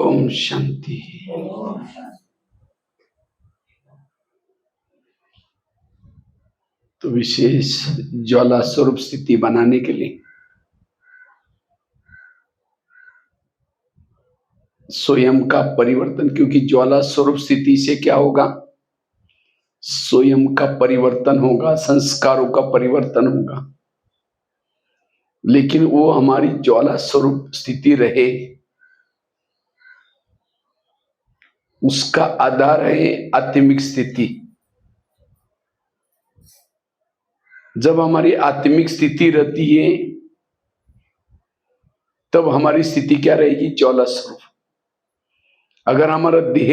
ओम शांति। तो विशेष ज्वाला स्वरूप स्थिति बनाने के लिए स्वयं का परिवर्तन, क्योंकि ज्वाला स्वरूप स्थिति से क्या होगा? स्वयं का परिवर्तन होगा, संस्कारों का परिवर्तन होगा। लेकिन वो हमारी ज्वाला स्वरूप स्थिति रहे, उसका आधार है आत्मिक स्थिति। जब हमारी आत्मिक स्थिति रहती है तब हमारी स्थिति क्या रहेगी? ज्वाला स्वरूप। अगर हमारा देह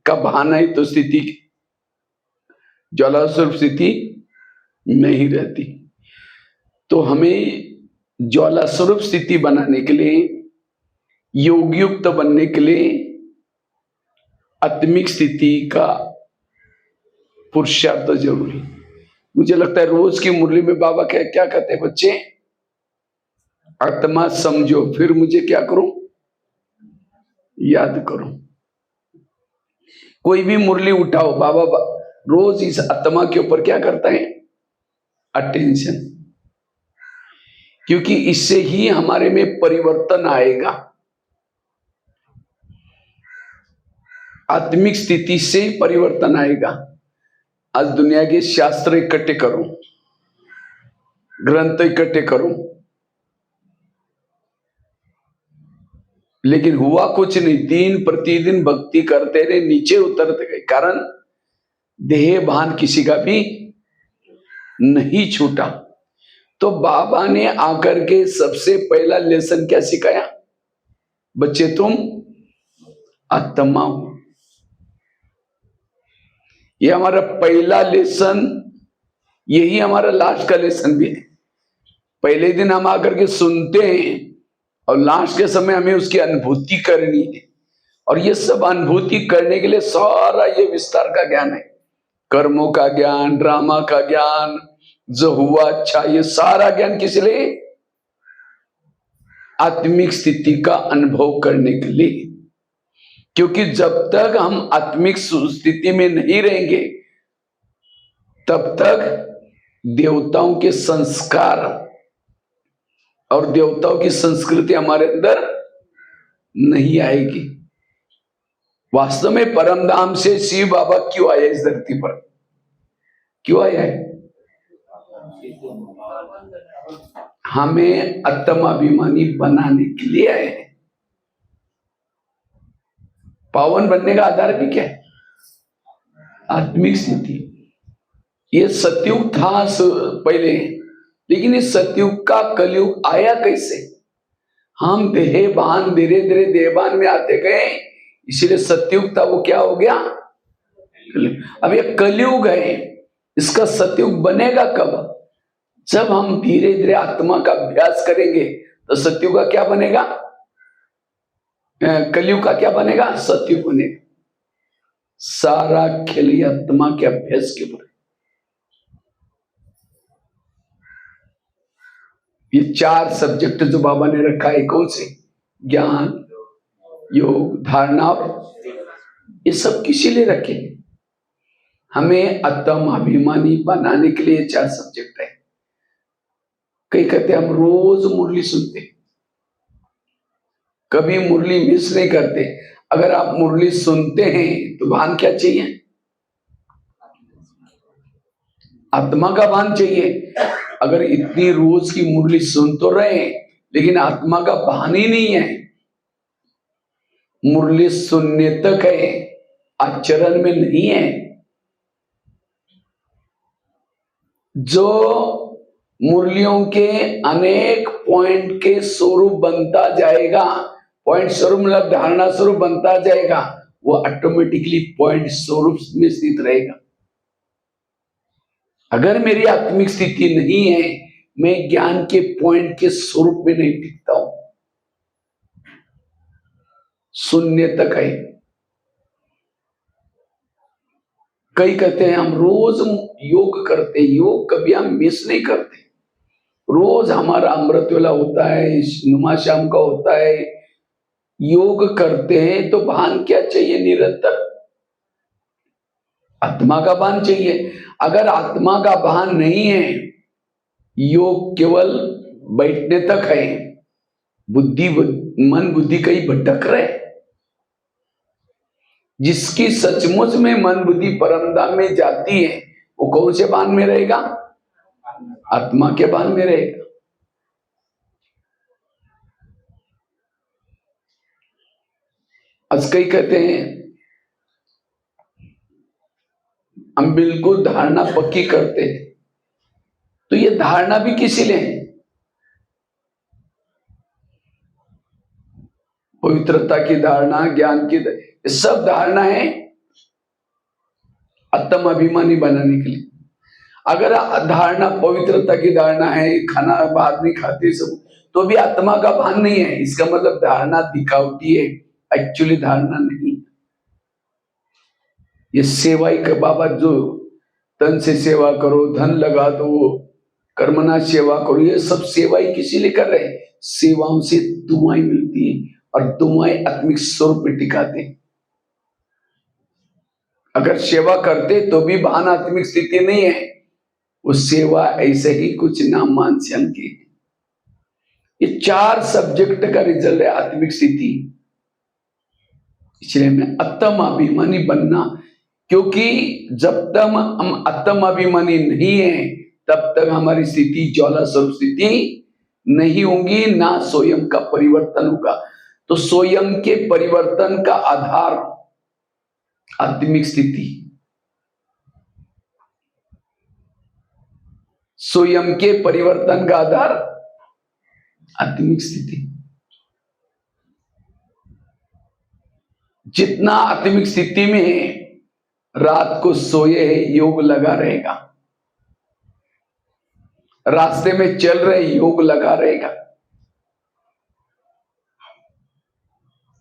का भान है तो स्थिति ज्वाला स्वरूप स्थिति नहीं रहती। तो हमें ज्वाला स्वरूप स्थिति बनाने के लिए, योग युक्त बनने के लिए आत्मिक स्थिति का पुरुषार्थ जरूरी। मुझे लगता है रोज की मुरली में बाबा क्या कहते हैं? बच्चे आत्मा समझो, फिर मुझे क्या करूं? याद करो। कोई भी मुरली उठाओ, बाबा रोज इस आत्मा के ऊपर क्या करता है? अटेंशन। क्योंकि इससे ही हमारे में परिवर्तन आएगा। आत्मिक स्थिति से परिवर्तन आएगा। आज दुनिया के शास्त्र इकट्ठे करो, ग्रंथ इकट्ठे करो, लेकिन हुआ कुछ नहीं। दिन प्रतिदिन भक्ति करते रहे, नीचे उतरते गए। कारण देह भान किसी का भी नहीं छूटा। तो बाबा ने आकर के सबसे पहला लेसन क्या सिखाया? बच्चे तुम आत्मा हो। ये हमारा पहला लेसन, यही हमारा लास्ट का लेसन भी है। पहले दिन हम आकर के सुनते हैं और लास्ट के समय हमें उसकी अनुभूति करनी है। और ये सब अनुभूति करने के लिए सारा ये विस्तार का ज्ञान है। कर्मों का ज्ञान, ड्रामा का ज्ञान, जो हुआ अच्छा, ये सारा ज्ञान किस लिए? आत्मिक स्थिति का अनुभव करने के लिए। क्योंकि जब तक हम आत्मिक स्थिति में नहीं रहेंगे तब तक देवताओं के संस्कार और देवताओं की संस्कृति हमारे अंदर नहीं आएगी। वास्तव में परमधाम से शिव बाबा क्यों आया इस धरती पर? क्यों आया है? हमें आत्माभिमानी बनाने के लिए आए हैं। पावन बनने का आधार भी क्या है? आत्मिक स्थिति। ये सतयुग था पहले, लेकिन इस सतयुग का कलयुग आया कैसे? हम देहभान, धीरे धीरे देहभान में आते गए, इसीलिए सतयुग था वो क्या हो गया? अब ये कलयुग है। इसका सतयुग बनेगा कब? जब हम धीरे धीरे आत्मा का अभ्यास करेंगे तो सतयुग का क्या बनेगा? कलयुग का क्या बनेगा? सतयुग बनेगा। सारा खेल आत्मा के अभ्यास के ऊपर। ये 4 सब्जेक्ट जो बाबा ने रखा है, कौन से? ज्ञान, योग, धारणा और ये सब किसी लिए रखे? हमें आत्माभिमानी बनाने के लिए 4 सब्जेक्ट है। कई कहते हम रोज मुरली सुनते, कभी मुरली मिस नहीं करते। अगर आप मुरली सुनते हैं तो भान क्या चाहिए? आत्मा का भान चाहिए। अगर इतनी रोज की मुरली सुन तो रहे लेकिन आत्मा का भान ही नहीं है, मुरली सुनने तक है, आचरण में नहीं है। जो मुरलियों के अनेक पॉइंट के स्वरूप बनता जाएगा, पॉइंट स्वरूप मतलब धारणा स्वरूप बनता जाएगा, वो ऑटोमेटिकली पॉइंट स्वरूप में स्थित रहेगा। अगर मेरी आत्मिक स्थिति नहीं है, मैं ज्ञान के पॉइंट के स्वरूप में नहीं टिकता हूं। शून्य तक है। कई कहते हैं हम रोज योग करते, योग कभी हम मिस नहीं करते। रोज हमारा अमृत वेला होता है, नुमा शाम का होता है, योग करते हैं तो भान क्या चाहिए? निरंतर आत्मा का भान चाहिए। अगर आत्मा का भान नहीं है, योग केवल बैठने तक है, मन बुद्धि कहीं भटक रहे। जिसकी सचमुच में मन बुद्धि परमधाम में जाती है, वो कौन से भान में रहेगा? आत्मा के भान में रहेगा। आज कई कहते हैं हम बिल्कुल धारणा पक्की करते हैं, तो ये धारणा भी किसी लिए है? पवित्रता की धारणा, ज्ञान की ये सब धारणा है आत्म अभिमानी बनाने के लिए। अगर धारणा पवित्रता की धारणा है, खाना बाहर नहीं खाते सब, तो भी आत्मा का भान नहीं है। इसका मतलब धारणा दिखावटी है, एक्चुअली धारणा नहीं। ये सेवा ही का बाबा जो तन से सेवा करो, धन लगा दो, कर्मना सेवा करो, ये सब सेवा ही किसी लिए कर रहे हैं? सेवाओं से दुआएं मिलती है और दुआएं आत्मिक स्वरूप में टिकाते हैं। अगर सेवा करते तो भी भान आत्मिक स्थिति नहीं है, वो सेवा ऐसे ही कुछ नाम मान से अंकी। ये 4 सब्जेक्ट का रिजल्ट है आत्मिक स्थिति। इसलिए मैं आत्म अभिमानी बनना, क्योंकि जब तक हम आत्म अभिमानी नहीं है, तब तक हमारी स्थिति ज्वाला स्वरूप स्थिति नहीं होगी, ना स्वयं का परिवर्तन होगा। तो स्वयं के परिवर्तन का आधार आत्मिक स्थिति, स्वयं के परिवर्तन का आधार आत्मिक स्थिति। जितना आत्मिक स्थिति में रात को सोए योग लगा रहेगा, रास्ते में चल रहे योग लगा रहेगा,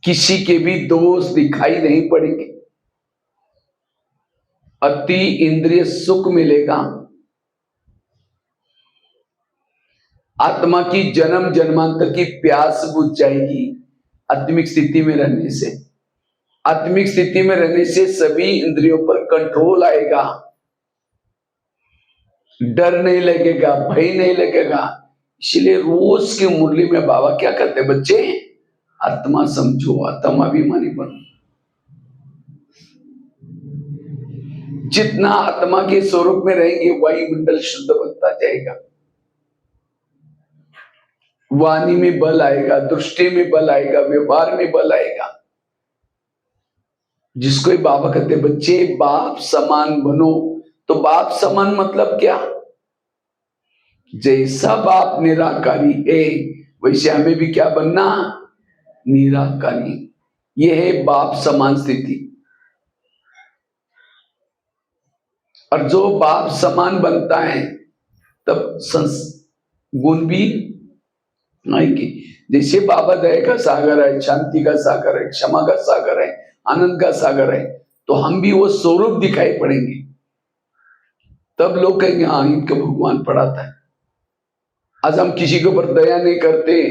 किसी के भी दोष दिखाई नहीं पड़ेंगे, अति इंद्रिय सुख मिलेगा, आत्मा की जन्म जन्मांतर की प्यास बुझ जाएगी आत्मिक स्थिति में रहने से। आत्मिक स्थिति में रहने से सभी इंद्रियों पर कंट्रोल आएगा, डर नहीं लगेगा, भय नहीं लगेगा। इसलिए रोज की मुरली में बाबा क्या कहते? बच्चे आत्मा समझो, आत्मा अभिमानी बनो। जितना आत्मा के स्वरूप में रहेंगे, वायुमंडल शुद्ध बनता जाएगा, वाणी में बल आएगा, दृष्टि में बल आएगा, व्यवहार में बल आएगा। जिसको ही बाबा कहते बच्चे बाप समान बनो। तो बाप समान मतलब क्या? जैसा बाप निराकारी है, वैसे हमें भी क्या बनना? निराकारी। यह है बाप समान स्थिति। और जो बाप समान बनता है, तब गुण भी आएंगे। जैसे बाबा दया का सागर है, शांति का सागर है, क्षमा का सागर है, आनंद का सागर है, तो हम भी वो स्वरूप दिखाई पड़ेंगे। तब लोग कहेंगे हाँ, इनका भगवान पढ़ाता है। आज हम किसी के ऊपर दया नहीं करते,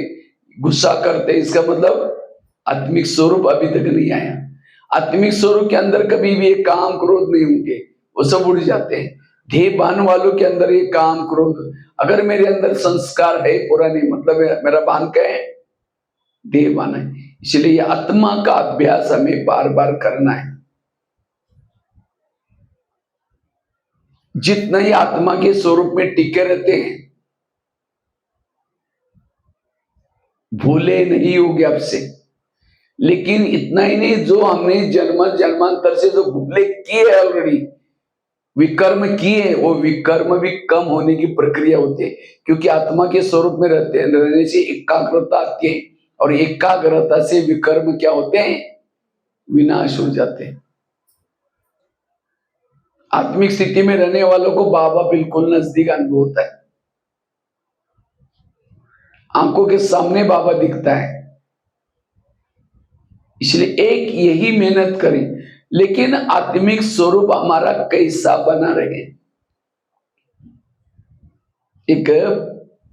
गुस्सा करते, इसका मतलब आत्मिक स्वरूप अभी तक नहीं आया। आत्मिक स्वरूप के अंदर कभी भी एक काम क्रोध नहीं होंगे, वो सब उड़ जाते हैं। ध्येय बान वालों के अंदर ये काम क्रोध, अगर मेरे अंदर संस्कार है पूरा नहीं, मतलब मेरा बान क्या है? ध्येय बान है। इसलिए ये आत्मा का अभ्यास हमें बार बार करना है। जितना ही आत्मा के स्वरूप में टिके रहते हैं, भूले नहीं होगे आपसे। लेकिन इतना ही नहीं, जो हमने जन्म जन्मांतर से जो भूले किए ऑलरेडी, विकर्म किए, वो विकर्म भी कम होने की प्रक्रिया होती है। क्योंकि आत्मा के स्वरूप में रहने से एकाग्रता आती है, और एकाग्रता से विकर्म क्या होते हैं? विनाश हो जाते हैं। आत्मिक स्थिति में रहने वालों को बाबा बिल्कुल नजदीक अनुभव होता है, आंखों के सामने बाबा दिखता है। इसलिए एक यही मेहनत करें, लेकिन आत्मिक स्वरूप हमारा कैसा बना रहे। एक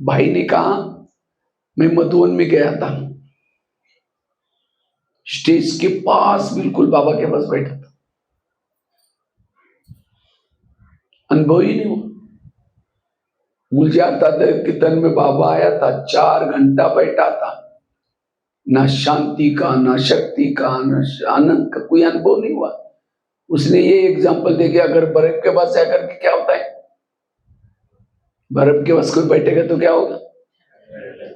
भाई ने कहा, मैं मधुवन में गया था, स्टेज के पास बिल्कुल बाबा के पास बैठा था, अनुभव ही नहीं हुआ। मुझे आता था कीर्तन में बाबा आया था, 4 घंटा बैठा था, ना शांति का, ना शक्ति का, ना आनंद का कोई अनुभव नहीं हुआ। उसने ये एग्जाम्पल दे के, अगर बर्फ के पास जाकर के क्या होता है, बर्फ के पास कोई बैठेगा तो क्या होगा,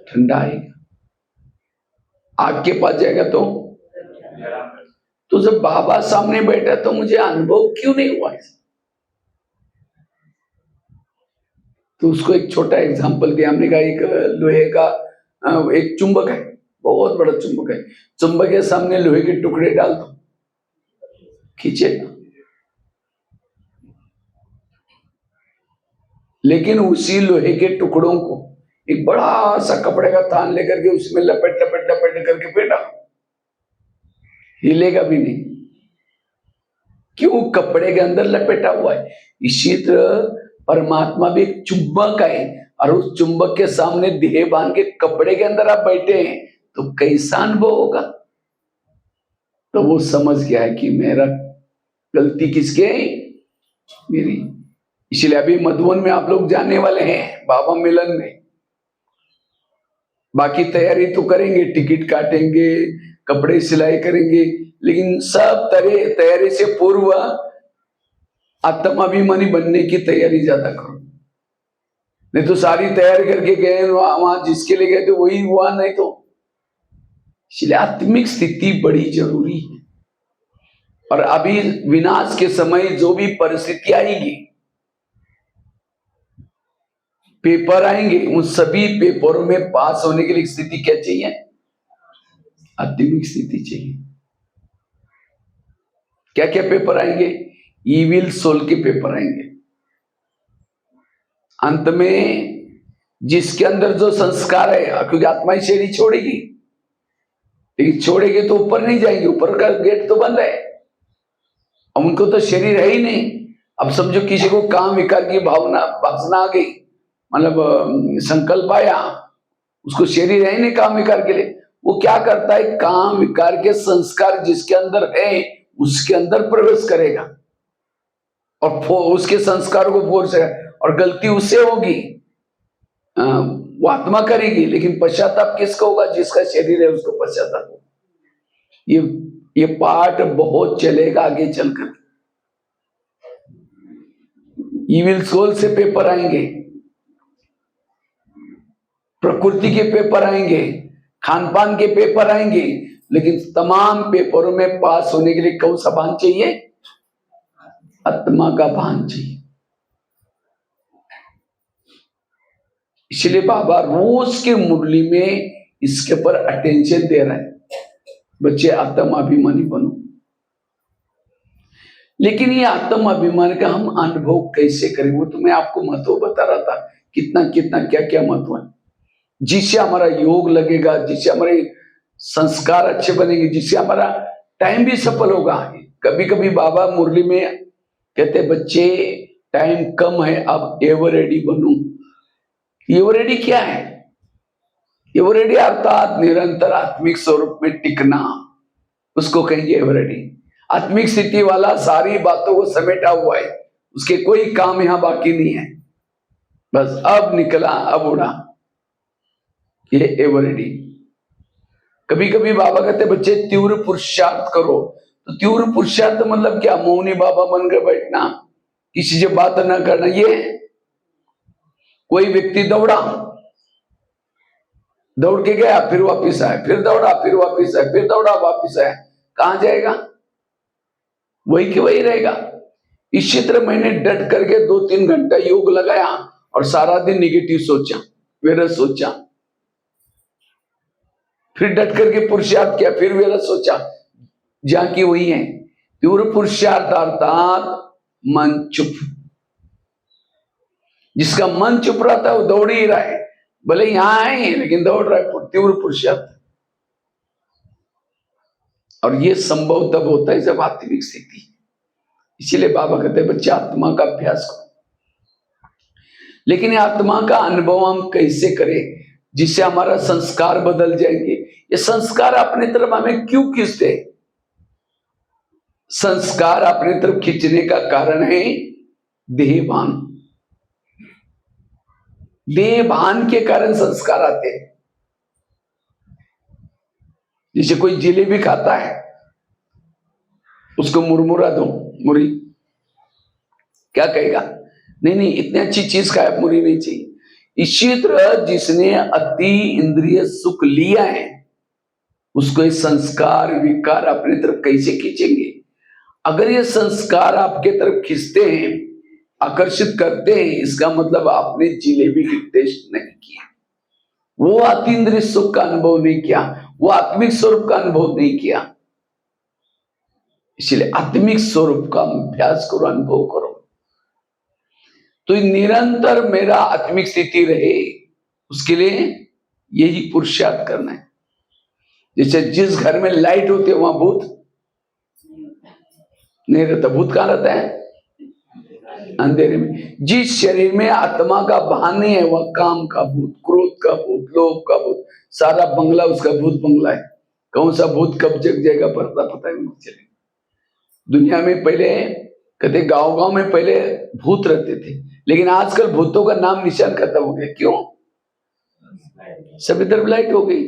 ठंडा आएगा। आग के पास जाएगा तो जब बाबा सामने बैठा तो मुझे अनुभव क्यों नहीं हुआ। तो उसको एक छोटा एग्जाम्पल दिया, हमने कहा एक लोहे का एक चुंबक है, बहुत बड़ा चुंबक है, चुंबक के सामने लोहे के टुकड़े डाल दो, खींचेगा। लेकिन उसी लोहे के टुकड़ों को एक बड़ा सा कपड़े का थान लेकर के उसमें लपेट लपेट लपेट करके फेंटा, हिलेगा भी नहीं। क्यों? कपड़े के अंदर लपेटा हुआ है। इसी तरह परमात्मा भी एक चुंबक है, और उस चुंबक के सामने देह बांध के कपड़े के अंदर आप बैठे हैं तो कैसा अनुभव होगा। तो वो समझ गया है कि मेरा गलती किसके है, मेरी। इसलिए अभी मधुबन में आप लोग जाने वाले हैं बाबा मिलन में। बाकी तैयारी तो करेंगे, टिकट काटेंगे, कपड़े सिलाई करेंगे, लेकिन सब तैयारी से पूर्व आत्माभिमानी बनने की तैयारी ज्यादा करो। नहीं तो सारी तैयारी करके गए वहां जिसके लिए गए थे वही हुआ नहीं तो। इसलिए आत्मिक स्थिति बड़ी जरूरी है। और अभी विनाश के समय जो भी परिस्थिति आएगी, पेपर आएंगे, उन सभी पेपरों में पास होने के लिए स्थिति क्या चाहिए, आत्मिक स्थिति चाहिए। क्या क्या पेपर आएंगे, ईविल सोल के पेपर आएंगे। अंत में जिसके अंदर जो संस्कार है, क्योंकि आत्मा ही शरीर छोड़ेगी, लेकिन छोड़ेगी तो ऊपर नहीं जाएंगे, ऊपर का गेट तो बंद है। अब उनको तो शरीर है ही नहीं। अब समझो किसी को काम विकार की भावना वासना आ गई, मतलब संकल्प आया, उसको शरीर है ही नहीं काम विकार के लिए। वो क्या करता है, काम विकार के संस्कार जिसके अंदर है उसके अंदर प्रवेश करेगा और उसके संस्कार को फोर्स है, और गलती उससे होगी, वो आत्मा करेगी, लेकिन पश्चाताप किसका होगा, जिसका शरीर है उसको पश्चाताप होगा। ये पाठ बहुत चलेगा आगे चलकर। ईविल सोल से पेपर आएंगे, प्रकृति के पेपर आएंगे, खान पान के पेपर आएंगे, लेकिन तमाम पेपरों में पास होने के लिए कौन सा भान चाहिए, आत्मा का भान चाहिए। इसलिए बाबा रोज के मुरली में इसके ऊपर अटेंशन दे रहे हैं, बच्चे आत्माभिमानी बनो। लेकिन ये आत्माभिमान का हम अनुभव कैसे करें, वो तो मैं आपको महत्व बता रहा था, कितना कितना क्या क्या महत्व है, जिससे हमारा योग लगेगा, जिससे हमारे संस्कार अच्छे बनेंगे, जिससे हमारा टाइम भी सफल होगा। कभी कभी बाबा मुरली में कहते बच्चे टाइम कम है, अब एवर रेडी बनो। एवर रेडी क्या है, एवर रेडी अर्थात निरंतर आत्मिक स्वरूप में टिकना, उसको कहेंगे एवर रेडी। आत्मिक स्थिति वाला सारी बातों को समेटा हुआ है, उसके कोई काम यहां बाकी नहीं है, बस अब निकला अब उड़ा, ये एवर रेडी। कभी कभी बाबा कहते बच्चे तीव्र पुरुषार्थ करो, तो तीव्र पुरुषार्थ मतलब क्या, मौनी बाबा बनकर बैठना, किसी से बात ना करना। ये कोई व्यक्ति दौड़ के गया, फिर वापिस आया, फिर दौड़ा, फिर वापिस आया, फिर दौड़ा वापिस आया, कहां जाएगा, वही के वही रहेगा। इसी तरह मैंने डट करके 2-3 घंटा योग लगाया और सारा दिन निगेटिव सोचा, वेरस सोचा, फिर डट करके पुरुषार्थ किया, फिर वेरस सोचा, जहां की वही है। तीव्र पुरुषार्थ अर्थात मन चुप, जिसका मन चुप रहता है वो दौड़ ही रहा है, भले यहां आए लेकिन दौड़ रहा है, तीव्र पुरुषार्थ। और ये संभव तब होता है जब आत्मिक स्थिति। इसीलिए बाबा कहते हैं बच्चे आत्मा का अभ्यास करो। लेकिन आत्मा का अनुभव हम कैसे करें, जिससे हमारा संस्कार बदल जाएंगे, ये संस्कार अपनी तरफ हमें क्यों खींचते? संस्कार अपनी तरफ खींचने का कारण है देहभान। देहभान के कारण संस्कार आते हैं। जैसे कोई जिलेबी खाता है, उसको मुरमुरा दो, मुरी, क्या कहेगा? नहीं नहीं, इतनी अच्छी चीज खाए, मुरी नहीं चाहिए। इसी तरह जिसने अति इंद्रिय सुख लिया है, उसको ये संस्कार विकार अपनी तरफ कैसे खींचेंगे? अगर ये संस्कार आपके तरफ खींचते हैं, आकर्षित करते हैं, इसका मतलब आपने जिलेबी की टेस्ट नहीं किया, वो अतीन्द्रिय सुख का अनुभव नहीं किया, वो आत्मिक स्वरूप का अनुभव नहीं किया। इसलिए आत्मिक स्वरूप का अभ्यास करो, अनुभव करो, तो निरंतर मेरा आत्मिक स्थिति रहे, उसके लिए यही पुरुषार्थ करना है। जैसे जिस घर में लाइट होती है वहां भूत नहीं रहता। भूत कहां रहता है? अंधेरे में। जिस शरीर में आत्मा का भान नहीं है वह काम का भूत, क्रोध का भूत, लोभ का भूत, सारा बंगला उसका भूत बंगला है। कौन सा भूत कब जग जाएगा पता ही नहीं चलेगा। दुनिया में पहले कहते गांव गांव में पहले भूत रहते थे, लेकिन आजकल भूतों का नाम निशान खत्म हो गया। क्यों? सभी तरफ लाइट हो गई।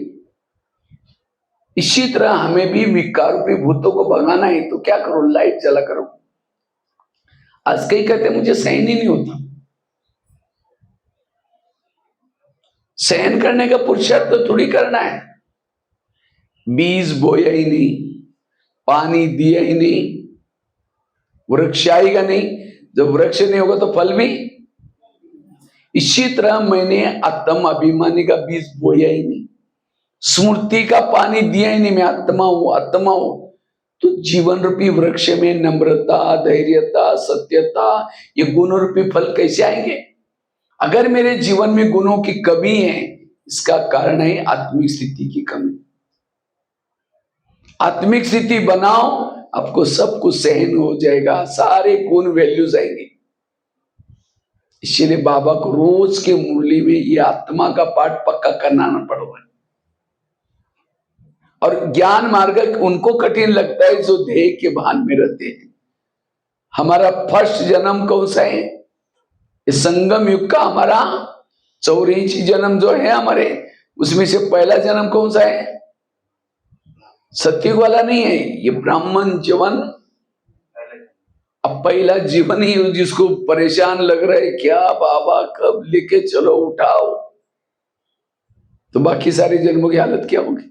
इसी तरह हमें भी विकार रूपी भूतों को भगाना है, तो क्या करो? लाइट जला करो। आज कई कहते मुझे सहन ही नहीं होता। सहन करने का पुरुषार्थ तो थोड़ी करना है। बीज बोया ही नहीं, पानी दिया ही नहीं, वृक्ष आएगा नहीं। जब वृक्ष नहीं होगा तो फल भी। इसी तरह मैंने आत्म अभिमानी का बीज बोया ही नहीं, स्मृति का पानी दिया ही नहीं, मैं आत्मा हूं, तो जीवन रूपी वृक्ष में नम्रता, धैर्यता, सत्यता, ये गुण रूपी फल कैसे आएंगे? अगर मेरे जीवन में गुणों की कमी है, इसका कारण है आत्मिक स्थिति की कमी। आत्मिक स्थिति बनाओ, आपको सब कुछ सहन हो जाएगा, सारे गुण वैल्यूज आएंगे। इसलिए बाबा को रोज के मुरली में ये आत्मा का पाठ पक्का करना पड़ेगा। और ज्ञान मार्ग उनको कठिन लगता है जो देह के भान में रहते हैं। हमारा फर्स्ट जन्म कौन सा है? इस संगम युग का हमारा 84 जन्म जो है हमारे, उसमें से पहला जन्म कौन सा है? सत्युग वाला नहीं है, ये ब्राह्मण जीवन। अब पहला जीवन ही जिसको परेशान लग रहा है, क्या बाबा कब लेके चलो, उठाओ, तो बाकी सारे जन्मों की हालत क्या होगी?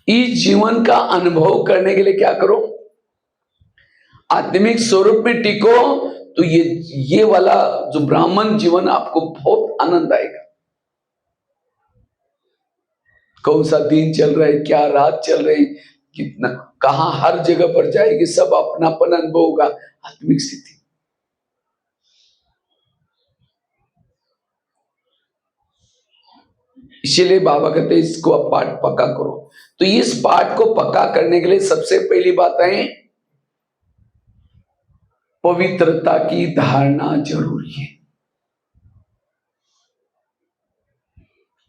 इस जीवन का अनुभव करने के लिए क्या करो? आत्मिक स्वरूप में टिको, तो ये वाला जो ब्राह्मण जीवन आपको बहुत आनंद आएगा। कौन सा दिन चल रहा है, क्या रात चल रही, कितना कहां, हर जगह पर जाएगी, सब अपनापन अनुभव होगा। आत्मिक स्थिति। इसीलिए बाबा कहते हैं इसको आप पाठ पक्का करो। तो इस पाठ को पक्का करने के लिए सबसे पहली बात है पवित्रता की धारणा जरूरी है।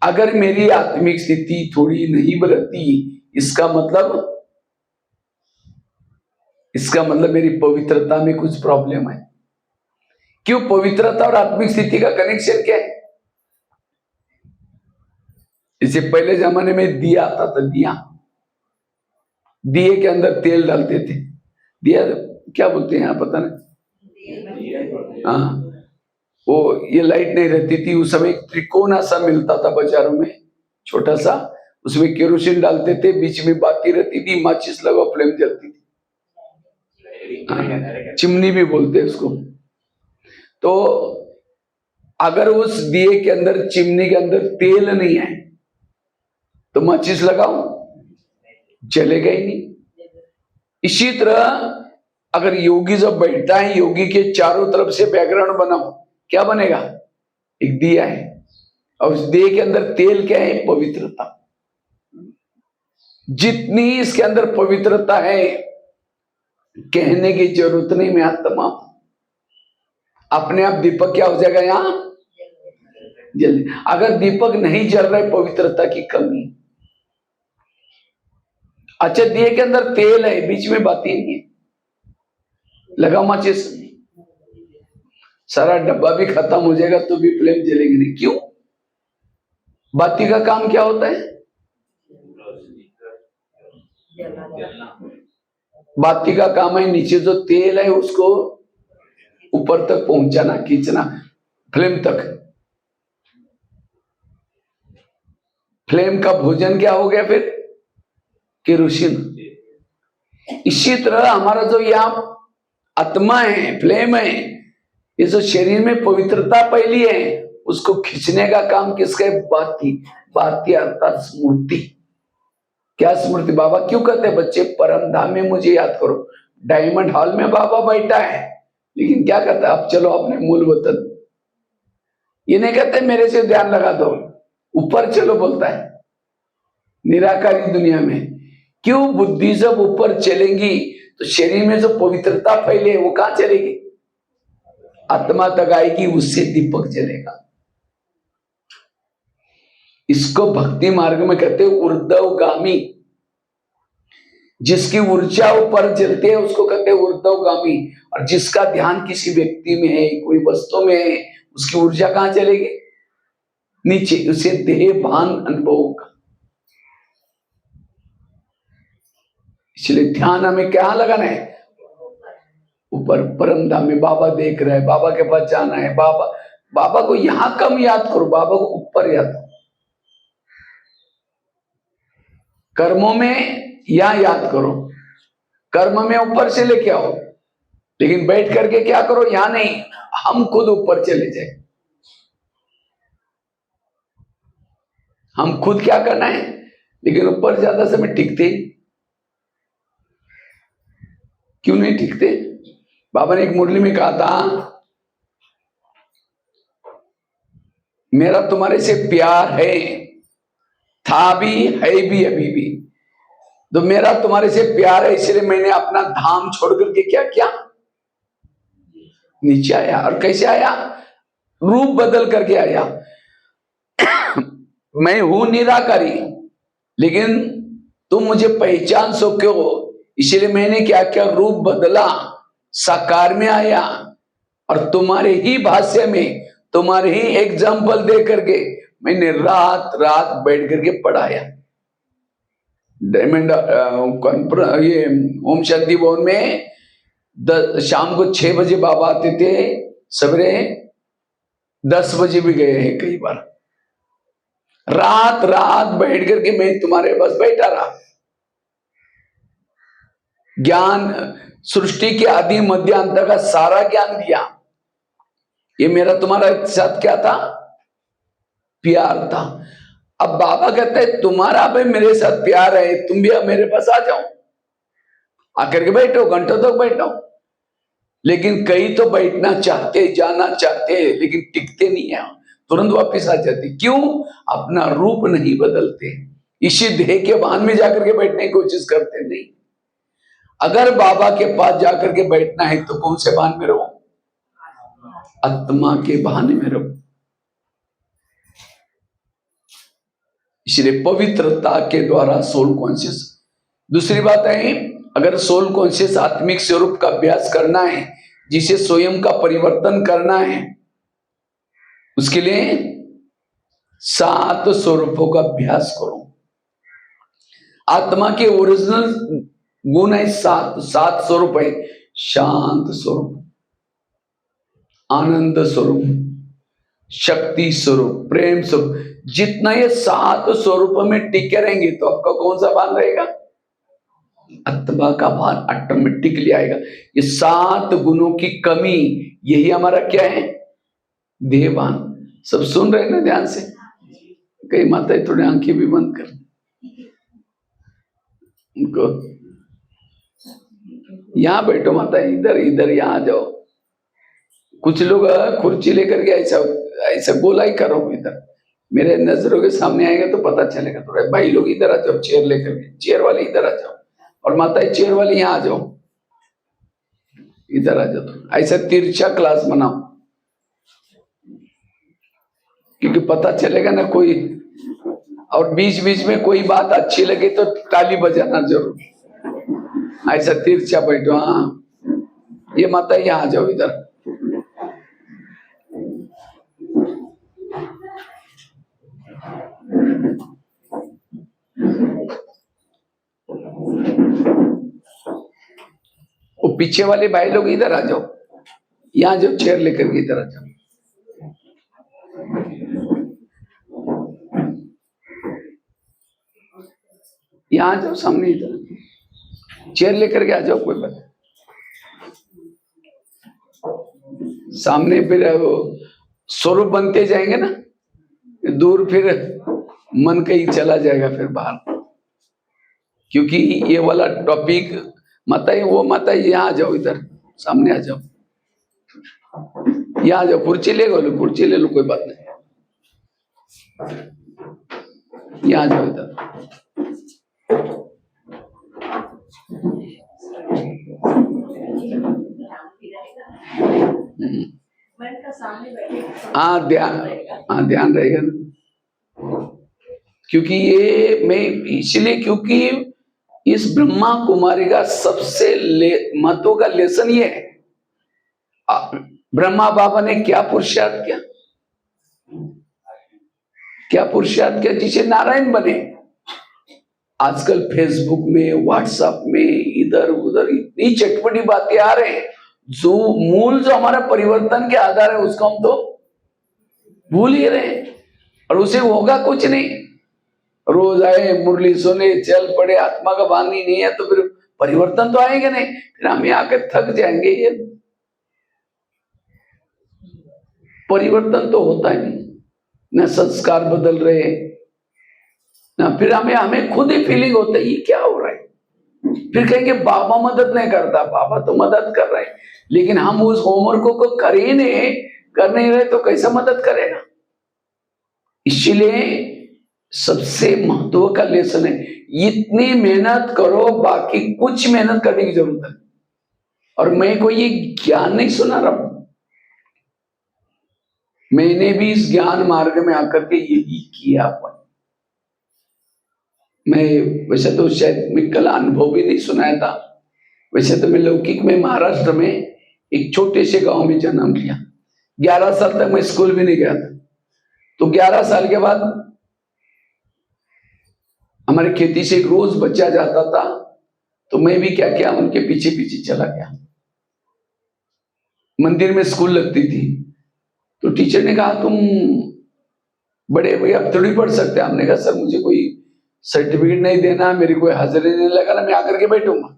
अगर मेरी आत्मिक स्थिति थोड़ी नहीं बदलती, इसका मतलब मेरी पवित्रता में कुछ प्रॉब्लम है। क्यों? पवित्रता और आत्मिक स्थिति का कनेक्शन क्या है? इसे पहले जमाने में दिया आता था, दिए के अंदर तेल डालते थे। दिया क्या बोलते हैं यहाँ पता नहीं। हाँ, वो ये लाइट नहीं रहती थी उस समय, एक त्रिकोना सा मिलता था बाजारों में, छोटा सा, उसमें केरोसिन डालते थे, बीच में बाती रहती थी, माचिस लगा, फ्लेम जलती थी। चिमनी भी बोलते हैं उसको। तो अगर उस दिए के अंदर, चिमनी के अंदर तेल नहीं है तो माचिस लगाओ, जलेगा ही नहीं। इसी तरह अगर योगी जब बैठा है, योगी के चारों तरफ से बैकग्राउंड बनाओ, क्या बनेगा? एक दिया है, और उस दिए के अंदर तेल क्या है? पवित्रता। जितनी इसके अंदर पवित्रता है, कहने की जरूरत नहीं, मैं आत्मा अपने आप दीपक क्या हो जाएगा? यहां जल्दी, अगर दीपक नहीं जल रहा है, पवित्रता की कमी। अच्छा, दिए के अंदर तेल है, बीच में बाती नहीं है, लगा माचिस, सारा डब्बा भी खत्म हो जाएगा तो भी फ्लेम जलेगी नहीं। क्यों? बाती का काम क्या होता है? बाती का काम है नीचे जो तेल है उसको ऊपर तक पहुंचाना, खींचना फ्लेम तक। फ्लेम का भोजन क्या हो गया फिर? केरोसिन। इसी तरह हमारा जो यहाँ आत्मा है, फ्लेम है, ये जो शरीर में पवित्रता पहली है, उसको खींचने का काम किसका है? बाती। बाती अर्थात स्मृति। क्या स्मृति? बाबा क्यों कहते हैं बच्चे परम धाम में मुझे याद करो? डायमंड हॉल में बाबा बैठा है, लेकिन क्या कहता है? अब चलो अपने मूल वतन। ये नहीं कहते मेरे से ध्यान लगा दो, ऊपर चलो बोलता है निराकारी दुनिया में। क्यों? बुद्धि जब ऊपर चलेगी तो शरीर में जो पवित्रता फैले वो कहां चलेगी? आत्मा तक आएगी, उससे दीपक जलेगा। इसको भक्ति मार्ग में कहते हैं ऊर्ध्वगामी। जिसकी ऊर्जा ऊपर जलती है उसको कहते हैं ऊर्ध्वगामी। और जिसका ध्यान किसी व्यक्ति में है, कोई वस्तु में है, उसकी ऊर्जा कहां चलेगी? नीचे। उसे देह भान अनुभव होगा। इसलिए ध्यान हमें क्या लगाना है? ऊपर परम धाम में। बाबा देख रहा है, बाबा के पास जाना है। बाबा को यहां कम याद करो, बाबा को ऊपर याद करो। कर्मों में यहां याद करो, कर्म में ऊपर से लेके आओ, लेकिन बैठ करके क्या करो? यहां नहीं, हम खुद ऊपर चले जाए। हम खुद क्या करना है? लेकिन ऊपर ज्यादा समय टिकते क्यों नहीं टिकते? बाबा ने एक मुरली में कहा था, मेरा तुम्हारे से प्यार है, था भी, है भी, अभी भी। तो मेरा तुम्हारे से प्यार है, इसलिए मैंने अपना धाम छोड़ करके क्या किया? नीचे आया। और कैसे आया? रूप बदल करके आया। मैं हूं निराकारी, लेकिन तुम मुझे पहचान सको हो, इसलिए मैंने क्या किया? रूप बदला, साकार में आया, और तुम्हारे ही भाष्य में, तुम्हारे ही एग्जाम्पल दे करके मैंने रात रात बैठ करके पढ़ाया। डायमंड ये ओम शांति भवन में शाम को 6 बजे बाबा आते थे, सवेरे 10 बजे भी गए हैं कई बार। रात रात बैठ करके मैं तुम्हारे पास बैठा रहा। ज्ञान, सृष्टि के आदि मध्य अंत का सारा ज्ञान दिया। ये मेरा तुम्हारा साथ क्या था? प्यार था। अब बाबा कहते हैं तुम्हारा भी मेरे साथ प्यार है, तुम भी अब मेरे पास आ जाओ, आकर के बैठो, घंटों तक बैठो। लेकिन कई तो बैठना चाहते, जाना चाहते, लेकिन टिकते नहीं है, तुरंत वापस आ जाते। क्यों? अपना रूप नहीं बदलते, इसी देह के भान में जाकर के बैठने की कोशिश करते नहीं। अगर बाबा के पास जाकर के बैठना है तो कौन से भान में रहो? आत्मा के भान में रहो। इसलिए पवित्रता के द्वारा सोल कॉन्शियस। दूसरी बात है, अगर सोल कॉन्शियस आत्मिक स्वरूप का अभ्यास करना है, जिसे स्वयं का परिवर्तन करना है, उसके लिए 7 स्वरूपों का अभ्यास करो। आत्मा के ओरिजिनल गुण है 7 स्वरूप है। शांत स्वरूप, आनंद स्वरूप, शक्ति स्वरूप, प्रेम स्वरूप। जितना ये 7 स्वरूप में टिके रहेंगे तो आपका कौन सा भान रहेगा? आत्मा का भान ऑटोमेटिकली आएगा। ये 7 गुणों की कमी, यही हमारा क्या है? देहभान। सब सुन रहे हैं ना ध्यान से? कई माताएं थोड़ी आंखें भी बंद कर उनको, यहां बैठो माता, इधर इधर यहां आ जाओ। कुछ लोग कुर्सी लेकर के ऐसा ऐसा गोला ही करो, इधर मेरे नजरों के सामने आएगा तो पता चलेगा। थोड़ा भाई लोग इधर आ जाओ, चेयर लेकर के, चेयर वाले इधर आ जाओ, और माता चेयर वाले यहाँ आ जाओ, इधर आ जाओ। ऐसा तिरछा क्लास बनाओ। क्योंकि पता चलेगा ना कोई, और बीच बीच में कोई बात अच्छी लगे तो ताली बजाना जरूर। ऐसा तिरछा बैठो, हाँ ये माता यहाँ आ जाओ इधर। वो पीछे वाले भाई लोग इधर आ जाओ, यहाँ जो चेयर लेकर के इधर आ जाओ। यहाँ आ जाओ सामने, इधर चेयर लेकर के आ जाओ, कोई बात सामने। फिर वो स्वरूप बनते जाएंगे ना, दूर फिर मन कहीं चला जाएगा फिर बाहर। क्योंकि ये वाला टॉपिक माता ही, वो माता ही यहाँ आ जाओ, इधर सामने आ जाओ, यहाँ आ जाओ। कुर्सी ले लो, कुर्सी ले लो, कोई बात नहीं, यहाँ आ जाओ इधर। हाँ ध्यान रहेगा ना। क्योंकि ये मैं इसलिए, क्योंकि इस ब्रह्मा कुमारी का सबसे महत्व का लेसन ये है, ब्रह्मा बाबा ने क्या पुरुषार्थ किया, क्या पुरुषार्थ किया जिसे नारायण बने। आजकल फेसबुक में, व्हाट्सएप में, इधर उधर इतनी चटपटी बातें आ रहे हैं, जो मूल जो हमारा परिवर्तन के आधार है उसको हम तो भूल ही रहे हैं, और उसे होगा कुछ नहीं। रोज आए मुरली सुने चल पड़े, आत्मा का वाणी नहीं है तो फिर परिवर्तन तो आएगा नहीं, फिर हम यहाँ आकर थक जाएंगे। ये परिवर्तन तो होता ही नहीं, न संस्कार बदल रहे ना, फिर हमें खुद ही फीलिंग होता है ये क्या हो रहा है। फिर कहेंगे बाबा मदद नहीं करता, बाबा तो मदद कर रहे हैं, लेकिन हम उस होमवर्क को कर ही नहीं, कर नहीं रहे तो कैसे मदद करेगा। इसलिए सबसे महत्व का लेसन है, इतनी मेहनत करो, बाकी कुछ मेहनत करने की जरूरत है। और मैं कोई ये ज्ञान नहीं सुना रहा हूं, मैंने भी इस ज्ञान मार्ग में आकर के यही किया। मैं वैसे तो शायद मैं कल अनुभव भी नहीं सुनाया था। वैसे तो मैं लौकिक में महाराष्ट्र में एक छोटे से गांव में जन्म लिया, 11 साल तक मैं स्कूल भी नहीं गया था। तो 11 साल के बाद हमारे खेती से एक रोज बच्चा जाता था, तो मैं भी क्या किया, उनके पीछे पीछे चला गया। मंदिर में स्कूल लगती थी, तो टीचर ने कहा तुम बड़े भैया अब थोड़ी पढ़ सकते। हमने कहा सर मुझे कोई सर्टिफिकेट नहीं देना, मेरी कोई हाजिरी नहीं लगाना, मैं आकर के बैठूंगा।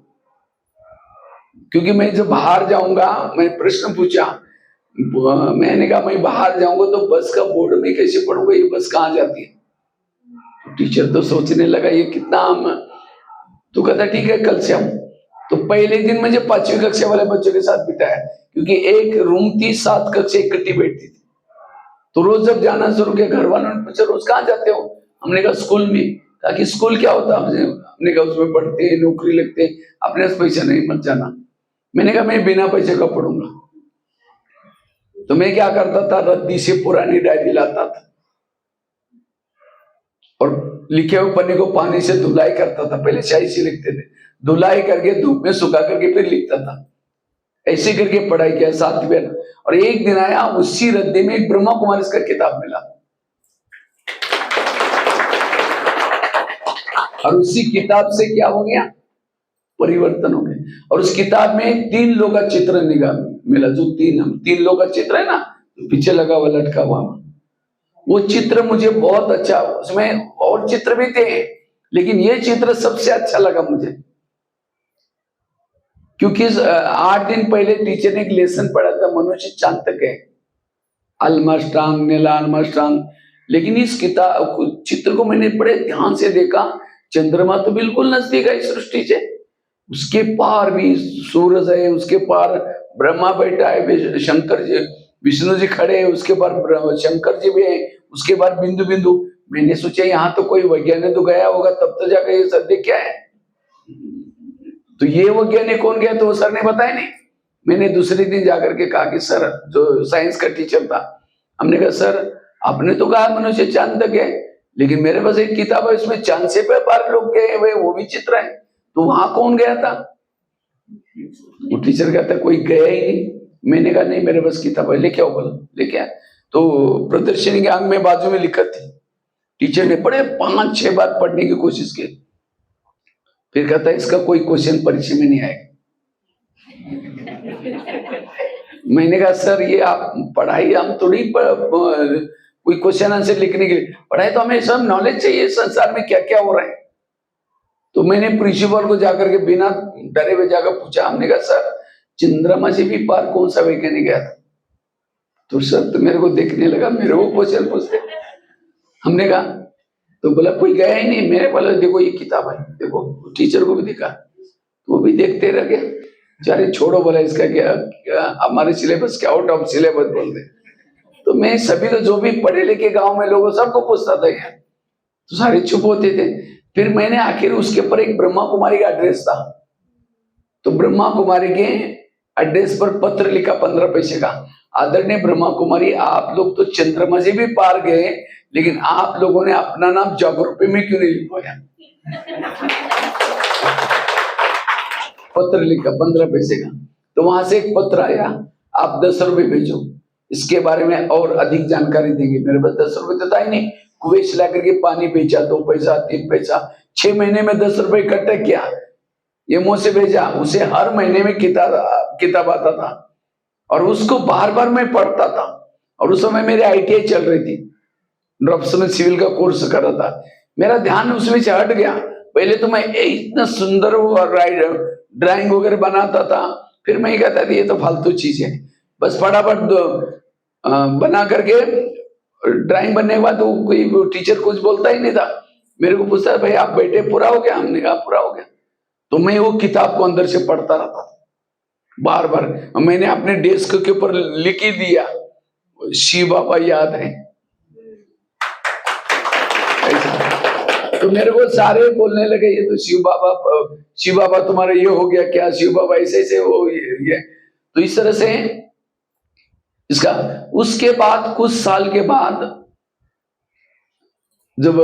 क्योंकि मैं जब बाहर जाऊंगा, मैं प्रश्न पूछा, मैंने कहा मैं बाहर जाऊंगा तो बस का बोर्ड में कैसे पढ़ूंगा, ये बस कहाँ जाती है। टीचर तो सोचने लगा ये कितना हम, तो कहता ठीक है कल से हम। तो पहले दिन मुझे 5वीं कक्षा वाले बच्चों के साथ बिताया, क्योंकि एक रूम थी, 7 कक्षा इकट्ठी बैठती थी। तो रोज जब जाना शुरू किया, घर वालों ने पूछा रोज कहाँ जाते हो, हमने कहा स्कूल में। कहा कि स्कूल क्या होता है, हमने कहा उसमें पढ़ते हैं, नौकरी लगते हैं, अपने पास पैसा नहीं, मत जाना। मैंने कहा मैं बिना पैसे का पढ़ूंगा। तो मैं क्या करता था, रद्दी से पुरानी डायरी लाता था और लिखे हुए पन्ने को पानी से धुलाई करता था। पहले स्याही से लिखते थे, धुलाई करके धूप में सुखा करके फिर लिखता था। ऐसे करके पढ़ाई किया 7वें। और एक दिन आया, उसी रद्दी में एक ब्रह्मा कुमारी का किताब मिला, और उसी किताब से क्या हो गया, परिवर्तन हो गया। और उस किताब में 3 लोग का चित्र निगाह मिला, जो 3 लोग का चित्र है ना, पीछे लगा हुआ लटका हुआ, वो चित्र मुझे बहुत अच्छा, उसमें और चित्र भी थे लेकिन ये चित्र सबसे अच्छा लगा मुझे। क्योंकि 8 दिन पहले टीचर ने एक लेसन पढ़ा था, मनुष्य चांतक है, अल्मास्ट्रांग, नील आर्मस्ट्रांग। लेकिन इस किताब चित्र को मैंने बड़े ध्यान से देखा, चंद्रमा तो बिल्कुल नजदीक है इस सृष्टि से, उसके पार भी सूरज है, उसके पार ब्रह्मा बैठा है, शंकर जी, विष्णु जी खड़े हैं, उसके बाद शंकर जी भी हैं, उसके बाद बिंदु बिंदु। मैंने सोचा यहाँ तो कोई वैज्ञानिक तो गया होगा, तब तो जाकर ये सत्य क्या है। तो ये वैज्ञानिक कौन गया, तो वो सर ने बताया नहीं। मैंने दूसरे दिन जाकर के कहा कि सर, जो साइंस का टीचर था, हमने कहा सर आपने तो कहा मनुष्य चांद तक है, लेकिन मेरे पास एक किताब है, इसमें चांद से पे पार लोग गए हुए, वो भी चित्र है। तो वहां कौन गया था? वो टीचर कहता कोई गया ही नहीं। मैंने कहा नहीं, मेरे पास किताब है, लेके आओ। बोलो लेके आए। तो प्रदर्शनी के आंग में बाजू में लिखा थी। टीचर ने पढ़े 5-6 बार पढ़ने की कोशिश की, फिर कहता इसका कोई क्वेश्चन परीक्षा में नहीं आएगा। मैंने कहा सर ये आप पढ़ाई, हम थोड़ी कोई क्वेश्चन आंसर लिखने के लिए पढ़ाई, तो हमें सब नॉलेज चाहिए संसार में क्या क्या हो रहा है। तो मैंने प्रिंसिपल को जाकर के बिना डरे हुए जाकर पूछा, हमने कहा सर चंद्रमा से भी पार कौन सा वैज्ञानिक गया था? तो सर तो मेरे को देखने लगा, मेरे को क्वेश्चन पूछते। हमने कहा, तो बोला कोई गया ही नहीं। मेरे बोला देखो ये किताब है, देखो। टीचर को भी दिखा, वो भी देखते रह गया। चारे छोड़ो, बोला इसका क्या हमारे सिलेबस के आउट ऑफ सिलेबस बोल दे। तो मैं सभी को जो भी पढ़े लिखे गांव में लोगों सबको पूछता था यार, तो सारे चुप होते थे। फिर मैंने आखिर उसके ऊपर एक ब्रह्मा कुमारी का एड्रेस था, तो ब्रह्मा कुमारी के एड्रेस पर पत्र लिखा 15 पैसे का। आदरणीय ब्रह्मा कुमारी, आप लोग तो चंद्रमा से भी पार गए, लेकिन आप लोगों ने अपना नाम जोग्राफी में क्यों नहीं लिखवाया? पत्र लिखा 15 पैसे का। तो वहां से एक पत्र आया, आप 10 रुपए भेजो, इसके बारे में और अधिक जानकारी देंगे। मेरे पास 10 रुपए तो था ही नहीं। कुएं से लाकर के पानी बेचा, 2 पैसा 3 पैसा, 6 महीने में 10 रुपए इकट्ठा किया, ये मुंह से भेजा। उसे हर महीने में किताब आता था, और उसको बार बार मैं पढ़ता था। और उस समय मेरी ITI चल रही थी, ड्रॉप्स में सिविल का कोर्स कर रहा था। मेरा ध्यान उसमें से हट गया। पहले तो मैं इतना सुंदर ड्राइंग वगैरह बनाता था, फिर मैं कहता था ये तो फालतू चीज है, बस फटाफट बना करके ड्राइंग बनने के बाद तो कोई टीचर कुछ बोलता ही नहीं था। मेरे को पूछता भाई आप बैठे, पूरा हो गया? हमने कहा पूरा हो गया। तो मैं वो किताब को अंदर से पढ़ता रहता था बार बार। मैंने अपने डेस्क के ऊपर लिख ही दिया, शिव बाबा याद है। तो मेरे को सारे बोलने लगे ये तो शिव बाबा तुम्हारा ये हो गया क्या? शिव बाबा ऐसे ऐसे हो ये। तो इस तरह से इसका। उसके बाद कुछ साल के बाद जब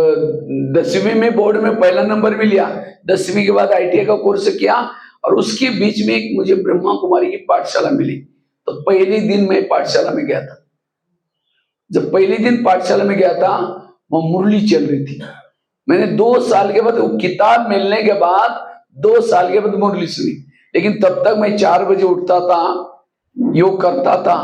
10वीं में बोर्ड में पहला नंबर भी लिया, 10वीं के बाद ITI का कोर्स किया, और उसके बीच में एक मुझे ब्रह्मा कुमारी की पाठशाला मिली। तो पहले दिन मैं पाठशाला में गया था। जब पहले दिन पाठशाला में गया था, वह मुरली चल रही थी। मैंने 2 साल के बाद, वो किताब मिलने के बाद 2 साल के बाद मुरली सुनी। लेकिन तब तक मैं 4 बजे उठता था, योग करता था।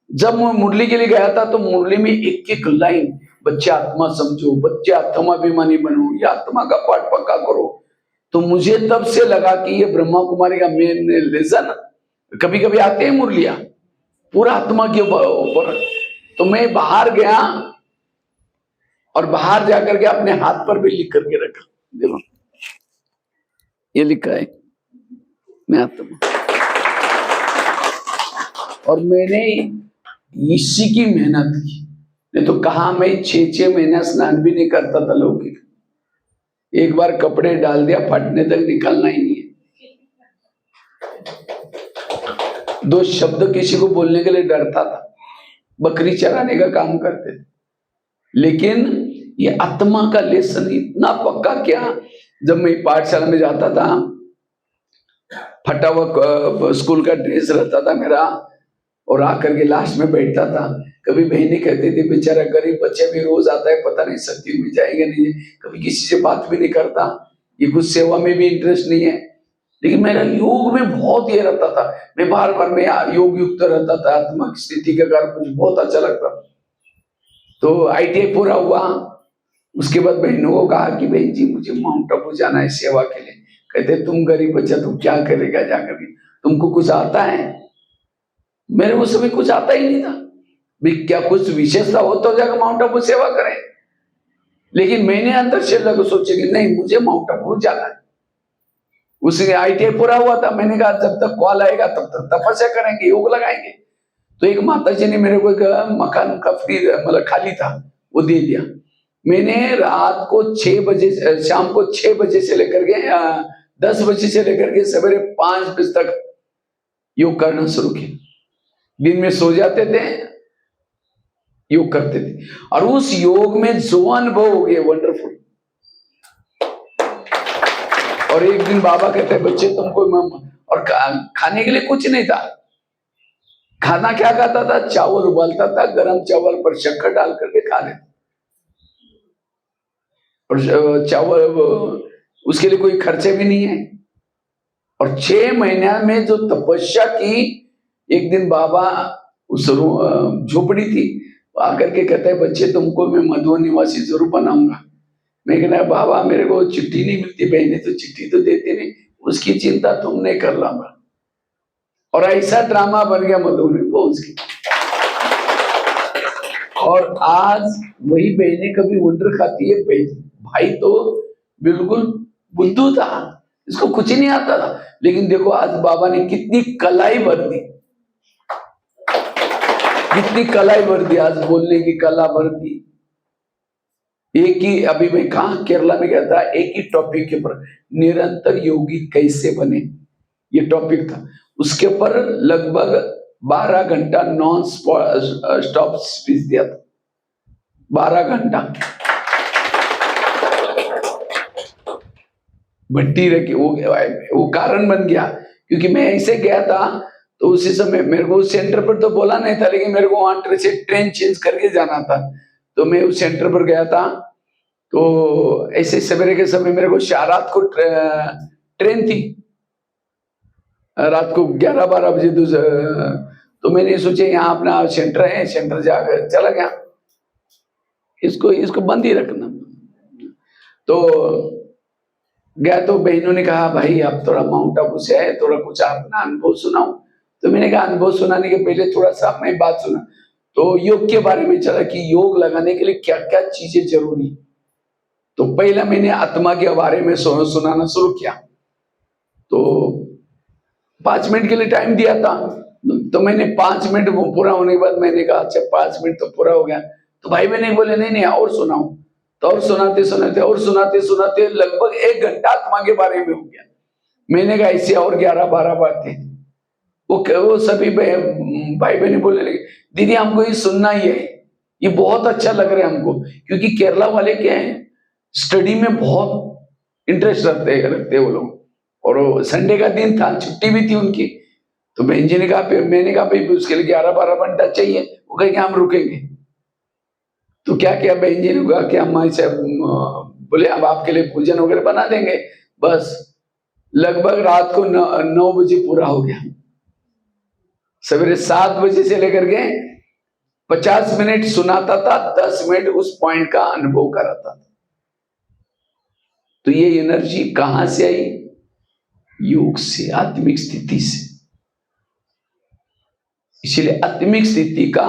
जब मैं मुरली के लिए गया था, तो मुरली में एक एक लाइन, बच्चे आत्मा समझो, बच्चे आत्माभिमानी बनो, ये आत्मा का पाठ पक्का करो। तो मुझे तब से लगा कि ये ब्रह्मा कुमारी का मेन लेसन। कभी कभी आते हैं मुरलिया पूरा आत्मा के ऊपर। तो मैं बाहर गया, और बाहर जाकर के अपने हाथ पर भी लिख करके रखा, देखो ये लिखा है मैं आत्मा। और मैंने इसी की मेहनत की। नहीं तो कहा, मैं 6-6 महीना स्नान भी नहीं करता था लौकिक। एक बार कपड़े डाल दिया, फटने तक निकालना ही नहीं है। 2 शब्द किसी को बोलने के लिए डरता था। बकरी चराने का काम करते थे। लेकिन ये आत्मा का लेसन इतना पक्का किया। जब मैं पाठशाला में जाता था, फटा हुआ स्कूल का ड्रेस रहता था मेरा, और आकर के लास्ट में बैठता था। कभी बहनें कहती थी बेचारा गरीब बच्चे भी रोज आता है, पता नहीं सत्य में जाएगा नहीं। कभी किसी से बात भी नहीं करता, ये कुछ सेवा में भी इंटरेस्ट नहीं है। लेकिन मेरा योग में बहुत ये रहता था। मैं बार बार में योग युक्त रहता था, आत्मा की स्थिति का कारण मुझे बहुत अच्छा लगता। तो ITI पूरा हुआ। उसके बाद बहनों को कहा कि बहन जी मुझे माउंट आबू जाना है सेवा के लिए। कहते तुम गरीब बच्चा, तुम क्या करेगा जाकर के, तुमको कुछ आता है? मेरे उस समय कुछ आता ही नहीं था। क्या कुछ विशेषता हो तो जाकर माउंट आबू सेवा करें। लेकिन मैंने अंदर से लगा सोचे कि नहीं, मुझे माउंट आबू जाना है। उसी ITI पूरा हुआ था। मैंने कहा जब तक कॉल आएगा तब तक तपस्या करेंगे, योग लगाएंगे। तो एक माता जी ने मेरे को एक मकान का फ्री, मतलब खाली था, वो दे दिया। मैंने रात को 6 बजे, शाम को 6 बजे से लेकर के 10 बजे से लेकर के सवेरे 5 बजे तक योग करना शुरू किया। दिन में सो जाते थे, योग करते थे, और उस योग में जो अनुभव हो गए वंडरफुल। और एक दिन बाबा कहते हैं बच्चे तुमको और खाने के लिए कुछ नहीं था। खाना क्या खाता था? चावल उबालता था, गरम चावल पर शक्कर डाल करके खा लेता। और चावल उसके लिए कोई खर्चे भी नहीं है। और 6 महीने में जो तपस्या की, एक दिन बाबा उस झोपड़ी थी, आकर के कहते हैं बच्चे तुमको मैं मधुवन निवासी जरूर बनाऊंगा। मैं कहना बाबा मेरे को चिट्ठी नहीं मिलती, बहने तो चिट्ठी तो देते नहीं, उसकी चिंता तुम नहीं कर लाऊंगा। और ऐसा ड्रामा बन गया मधुबनी पहुंच की। और आज वही बहने कभी वंडर खाती है, भाई तो बिल्कुल बुद्धू था, इसको कुछ नहीं आता था। लेकिन देखो आज बाबा ने कितनी कलाई भर दी, कितनी कलाई भर दी, आज बोलने की कला भर दी। एक ही, अभी मैं कहा केरला में गया था, एक ही टॉपिक के ऊपर निरंतर योगी कैसे बने, ये टॉपिक था। उसके ऊपर लगभग 12 घंटा नॉन स्टॉप स्पीच दिया था, 12 घंटा भट्टी रखी। वो कारण बन गया, क्योंकि मैं ऐसे गया था तो उसी समय मेरे को उस सेंटर पर तो बोला नहीं था, लेकिन मेरे को वहां से ट्रेन चेंज करके जाना था। तो मैं उस सेंटर पर गया था, तो ऐसे सवेरे के समय मेरे को रात को ट्रेन थी, रात को 11-12 बजे। तो मैंने सोचा यहाँ अपना सेंटर है, सेंटर जाकर चला गया, इसको बंद ही रखना। तो गया तो बहनों ने कहा भाई आप थोड़ा माउंट आबू से है, थोड़ा कुछ अपना अनुभव सुनाओ। तो मैंने कहा अनुभव सुनाने के पहले थोड़ा सा मैं बात सुना। तो योग के बारे में चला कि योग लगाने के लिए क्या क्या चीजें जरूरी। तो पहला मैंने आत्मा के बारे में सुनाना शुरू किया। तो 5 मिनट के लिए टाइम दिया था, तो मैंने 5 मिनट पूरा होने के बाद मैंने कहा अच्छा 5 मिनट तो पूरा हो गया। तो भाई बहन बोले नहीं नहीं और सुनाओ। तो और सुनाते सुनाते और सुनाते सुनाते लगभग 1 घंटा आत्मा के बारे में हो गया। मैंने कहा ऐसे और 11-12 बातें। वो सभी भाई बहन बोलने लगे दीदी हमको ये सुनना ही है, ये बहुत अच्छा लग रहा है हमको। क्योंकि केरला वाले क्या है, स्टडी में बहुत इंटरेस्ट रखते वो लोग। और संडे का दिन था, छुट्टी भी थी उनकी। तो बहन जी ने कहा, मैंने कहा भाई उसके लिए 11-12 घंटा चाहिए। वो कहे हम रुकेंगे। तो क्या किया, बहन जी ने कहा कि हम ऐसे बोले हम आपके लिए भोजन वगैरह बना देंगे। बस लगभग रात को 9 बजे पूरा हो गया। सवेरे 7 बजे से लेकर के 50 मिनट सुनाता था, 10 मिनट उस पॉइंट का अनुभव कराता था। तो ये एनर्जी कहां से आई? योग से, आत्मिक स्थिति से। इसलिए आत्मिक स्थिति का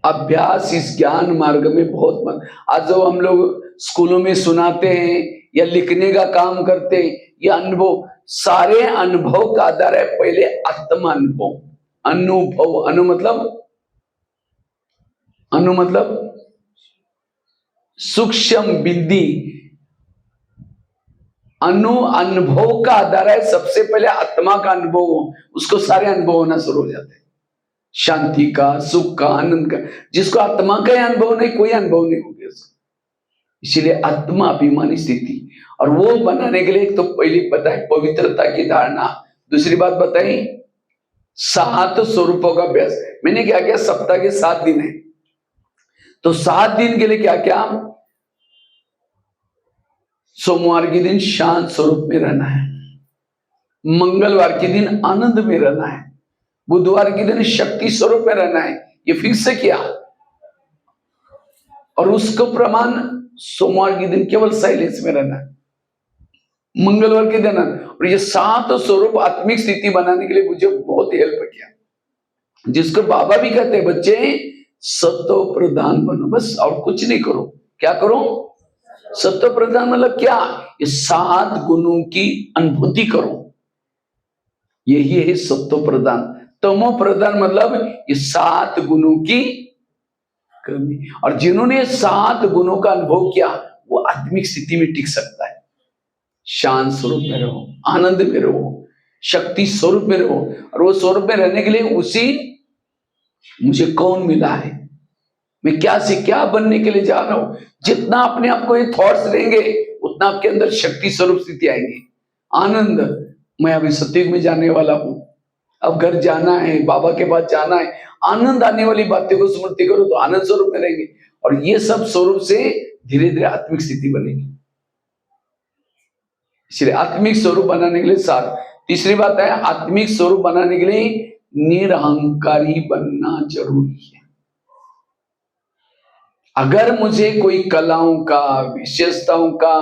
अभ्यास इस ज्ञान मार्ग में बहुत आज जो हम लोग स्कूलों में सुनाते हैं या लिखने का काम करते हैं, यह अनुभव, सारे अनुभव का आधार है पहले आत्मा अनुभव। अनुभव, अनु मतलब सूक्ष्म बिंदी। अनुभव का आधार है सबसे पहले आत्मा का अनुभव हो, उसको सारे अनुभव होना शुरू हो जाते हैं। शांति का, सुख का, आनंद का। जिसको आत्मा का अनुभव नहीं, कोई अनुभव नहीं होगा उसको। इसलिए आत्मा अभिमानी स्थिति, और वो बनाने के लिए एक तो पहली बताई पवित्रता की धारणा, दूसरी बात बताई 7 स्वरूपों का अभ्यास। मैंने क्या किया, सप्ताह के 7 दिन है, तो 7 दिन के लिए क्या क्या, सोमवार के दिन शांत स्वरूप में रहना है, मंगलवार के दिन आनंद में रहना है, बुधवार के दिन शक्ति स्वरूप में रहना है। ये फिक्स से किया। और उसको प्रमाण सोमवार के दिन केवल साइलेंस में रहना है, मंगलवार के दिन। और ये 7 स्वरूप आत्मिक स्थिति बनाने के लिए मुझे बहुत हेल्प किया, जिसको बाबा भी कहते हैं बच्चे सत्व प्रधान बनो, बस और कुछ नहीं करो। क्या करो? सत्व प्रधान मतलब क्या? ये 7 गुणों की अनुभूति करो, यही है सत्व प्रधान। तमो प्रधान मतलब ये 7 गुणों की कमी। और जिन्होंने 7 गुणों का अनुभव किया वो आत्मिक स्थिति में टिक सकता है। शांत स्वरूप में रहो, आनंद में रहो, शक्ति स्वरूप में रहो। और वो स्वरूप में रहने के लिए उसी मुझे कौन मिला है, मैं क्या से क्या बनने के लिए जा रहा हूं। जितना अपने आप को ये थॉट्स देंगे उतना आपके अंदर शक्ति स्वरूप स्थिति आएंगी। आनंद, मैं अभी सतयुग में जाने वाला हूं, अब घर जाना है, बाबा के पास जाना है। आनंद आने वाली बातें को स्मृति करो तो आनंद स्वरूप में रहेंगे, और ये सब स्वरूप से धीरे धीरे आत्मिक स्थिति बनेगी। इसलिए आत्मिक स्वरूप बनाने के लिए साथ तीसरी बात है, आत्मिक स्वरूप बनाने के लिए निरहंकारी बनना जरूरी है। अगर मुझे कोई कलाओं का, विशेषताओं का,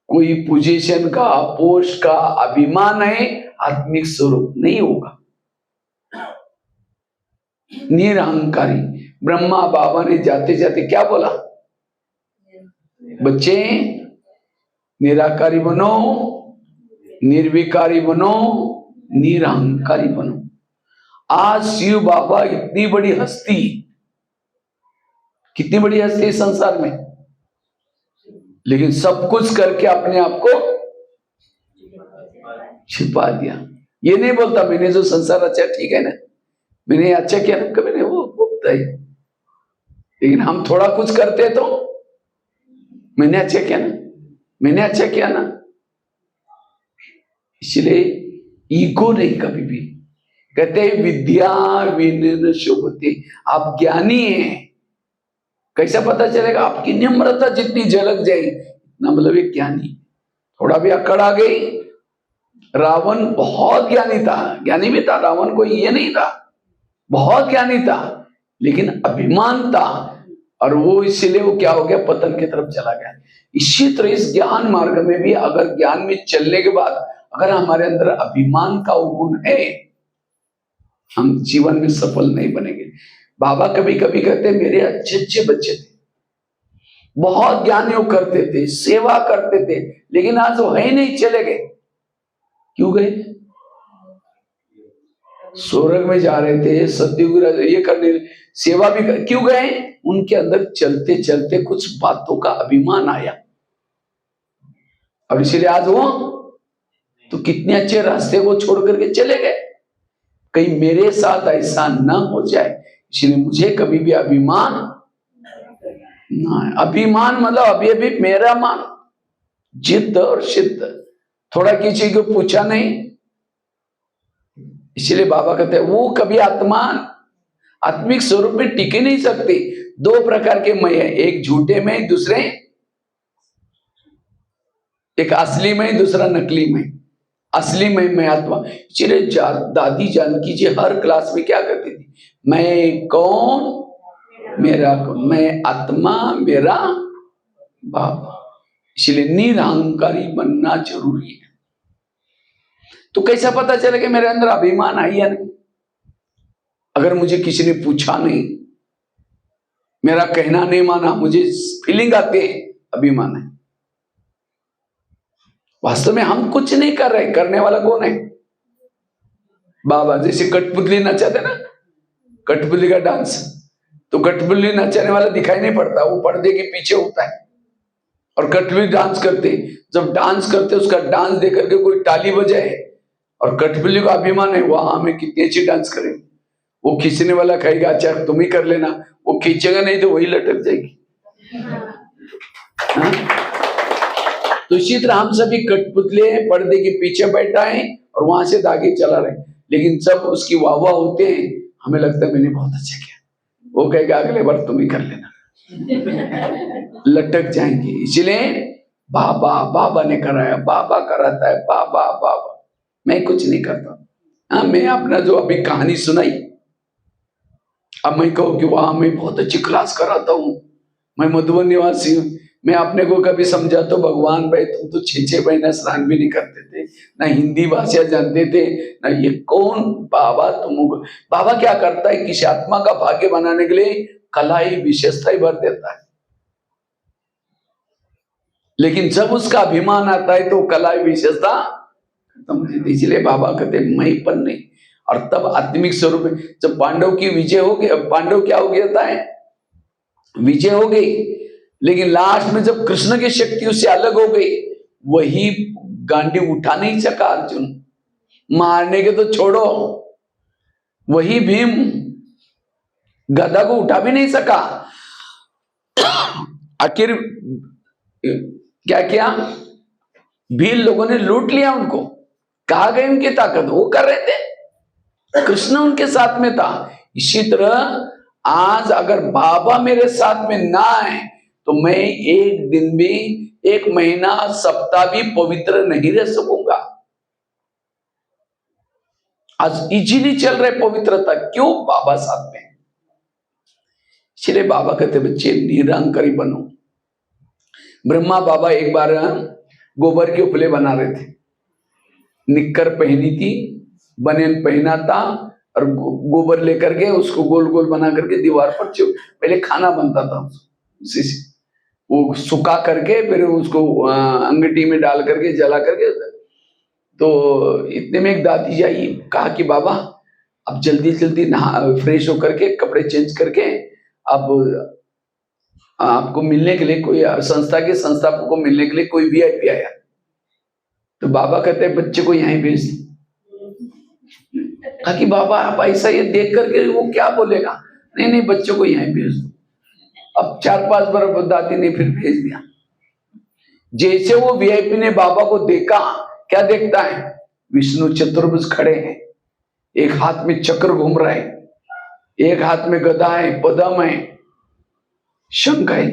कोई पोजीशन का, पोस्ट का अभिमान है, आत्मिक स्वरूप नहीं होगा। निरहंकारी, ब्रह्मा बाबा ने जाते जाते क्या बोला, बच्चे निराकारी बनो, निर्विकारी बनो, निरहंकारी बनो। आज शिव बाबा इतनी बड़ी हस्ती, कितनी बड़ी हस्ती है संसार में, लेकिन सब कुछ करके अपने आप को छिपा दिया। ये नहीं बोलता मैंने जो संसार अच्छा ठीक है ना, मैंने अच्छा किया ना, कभी नहीं वो बोलता है। लेकिन हम थोड़ा कुछ करते तो मैंने अच्छा किया ना, मैंने अच्छा किया ना। इसलिए ईगो नहीं कभी भी। कहते विद्या विनय शोभते, आप ज्ञानी हैं, कैसा पता चलेगा, आपकी निम्रता जितनी झलक जाएगी इतना मतलब एक ज्ञानी। थोड़ा भी अकड़ आ गई, रावण बहुत ज्ञानी था, ज्ञानी भी था, रावण कोई ये नहीं था, बहुत ज्ञानी था, लेकिन अभिमान था, और वो इसलिए वो क्या हो गया, पतन की तरफ चला गया। इसी तरह इस ज्ञान मार्ग में भी अगर ज्ञान में चलने के बाद अगर हमारे अंदर अभिमान का गुण है, हम जीवन में सफल नहीं बनेंगे। बाबा कभी कभी कहते मेरे अच्छे अच्छे बच्चे थे, बहुत ज्ञानी करते थे, सेवा करते थे, लेकिन आज वो है ही नहीं, चले गए। क्यों गए? स्वर्ग में जा रहे थे, सतयुग ये करने, सेवा भी क्यों गए? उनके अंदर चलते चलते कुछ बातों का अभिमान आया, और इसलिए आज वो तो कितने अच्छे रास्ते को छोड़ करके चले गए। कहीं मेरे साथ ऐसा न हो जाए, इसलिए मुझे कभी भी अभिमान ना, अभिमान मतलब अभी अभी मेरा मान, जिद्द और सिद्ध, थोड़ा किसी को पूछा नहीं। इसलिए बाबा कहते हैं वो कभी आत्मिक स्वरूप में टिके नहीं सकते। दो प्रकार के मैं है, एक झूठे में, दूसरे एक असली में, दूसरा नकली में। असली मैं आत्मा। इसलिए दादी जानकी जी हर क्लास में क्या करती थी, मैं कौन, मेरा कौन, मैं आत्मा, मेरा बाबा। इसलिए निरहंकारी बनना जरूरी है। तो कैसा पता चले कि मेरे अंदर अभिमान आई या नहीं? अगर मुझे किसी ने पूछा नहीं, मेरा कहना नहीं माना, मुझे फीलिंग आती है अभिमान है। वास्तव में हम कुछ नहीं कर रहे, करने वाला कौन है? बाबा। जैसे कठपुतली नचाते ना, कठपुतली का डांस, तो कठपुतली नचाने वाला दिखाई नहीं पड़ता, वो पर्दे के पीछे होता है। और कठपुतली डांस करते, जब डांस करते उसका डांस देख करके कोई ताली बजाए, और कठपुतली का अभिमान है वाह हमें कितनी अच्छी डांस करें, वो खींचने वाला कहेगा अच्छा तुम ही कर लेना, वो खींचेगा नहीं तो वही लटक जाएगी। तो इसी तरह हम सभी कठपुतले पर्दे के पीछे बैठा है और वहां से धागे चला रहे, लेकिन जब उसकी वाह वाह होते हैं हमें लगता है मैंने बहुत अच्छा किया, वो कहेगा अगले बार तुम ही कर लेना, लटक जाएंगे। इसलिए बाबा बाबा ने कराया, बाबा कराता है, बाबा बाबा, मैं कुछ नहीं करता। हाँ, मैं अपना जो अभी कहानी सुनाई, अब मैं कहूँ कि वहां मैं बहुत अच्छी क्लास कराता हूँ, मैं मधुबन निवासी हूँ, मैं अपने को कभी समझा तो भगवान भाई तुम तो 6-6 महीना स्नान भी नहीं करते थे, ना हिंदी भाषा जानते थे, ना ये कौन बाबा तुमको। बाबा क्या करता है, किसी आत्मा का भाग्य बनाने के लिए कलाई विशेषता ही भर देता है, लेकिन जब उसका अभिमान आता है तो कलाई विशेषता खत्म हो जाती। इसलिए बाबा कहते मैं पर नहीं। और तब आत्मिक स्वरूप में जब पांडव की विजय हो गई, पांडव क्या हो गया था, विजय हो गई, लेकिन लास्ट में जब कृष्ण की शक्ति उससे अलग हो गई, वही गांडी उठा नहीं सका अर्जुन, मारने के तो छोड़ो, वही भीम गधा को उठा भी नहीं सका। आखिर क्या किया, भील लोगों ने लूट लिया उनको। कहा गई उनकी ताकत, वो कर रहे थे, कृष्ण उनके साथ में था। इसी तरह आज अगर बाबा मेरे साथ में ना आए तो मैं एक दिन भी, एक महीना, सप्ताह भी पवित्र नहीं रह सकूंगा। आज इजीली चल रहे पवित्रता, क्यों? बाबा साथ में। इसलिए बाबा कहते बच्चे निरंकारी बनो। ब्रह्मा बाबा एक बार गोबर के उपले बना रहे थे, निक्कर पहनी थी, बनियान पहना था, और गोबर लेकर के उसको गोल गोल बना करके दीवार पर पहले खाना बनता था उसी से, वो सुखा करके फिर उसको अंगीठी में डाल करके जला करके। तो इतने में एक दादी आई, कहा कि बाबा अब जल्दी जल्दी नहा फ्रेश होकर के कपड़े चेंज करके अब आपको मिलने के लिए कोई संस्था के संस्थापक को मिलने के लिए कोई वीआईपी आया। तो बाबा कहते हैं बच्चे को यहीं भेज दो। कहा कि बाबा आप ऐसा ये देख करके वो क्या बोलेगा? नहीं नहीं, बच्चों को यहीं भेज दो। अब 4-5 बार दादी ने फिर भेज दिया। जैसे वो वीआईपी ने बाबा को देखा, क्या देखता है? विष्णु चतुर्भुज खड़े हैं, एक हाथ में चक्र घूम रहा है, एक हाथ में गदा है, पदम है, शंख है।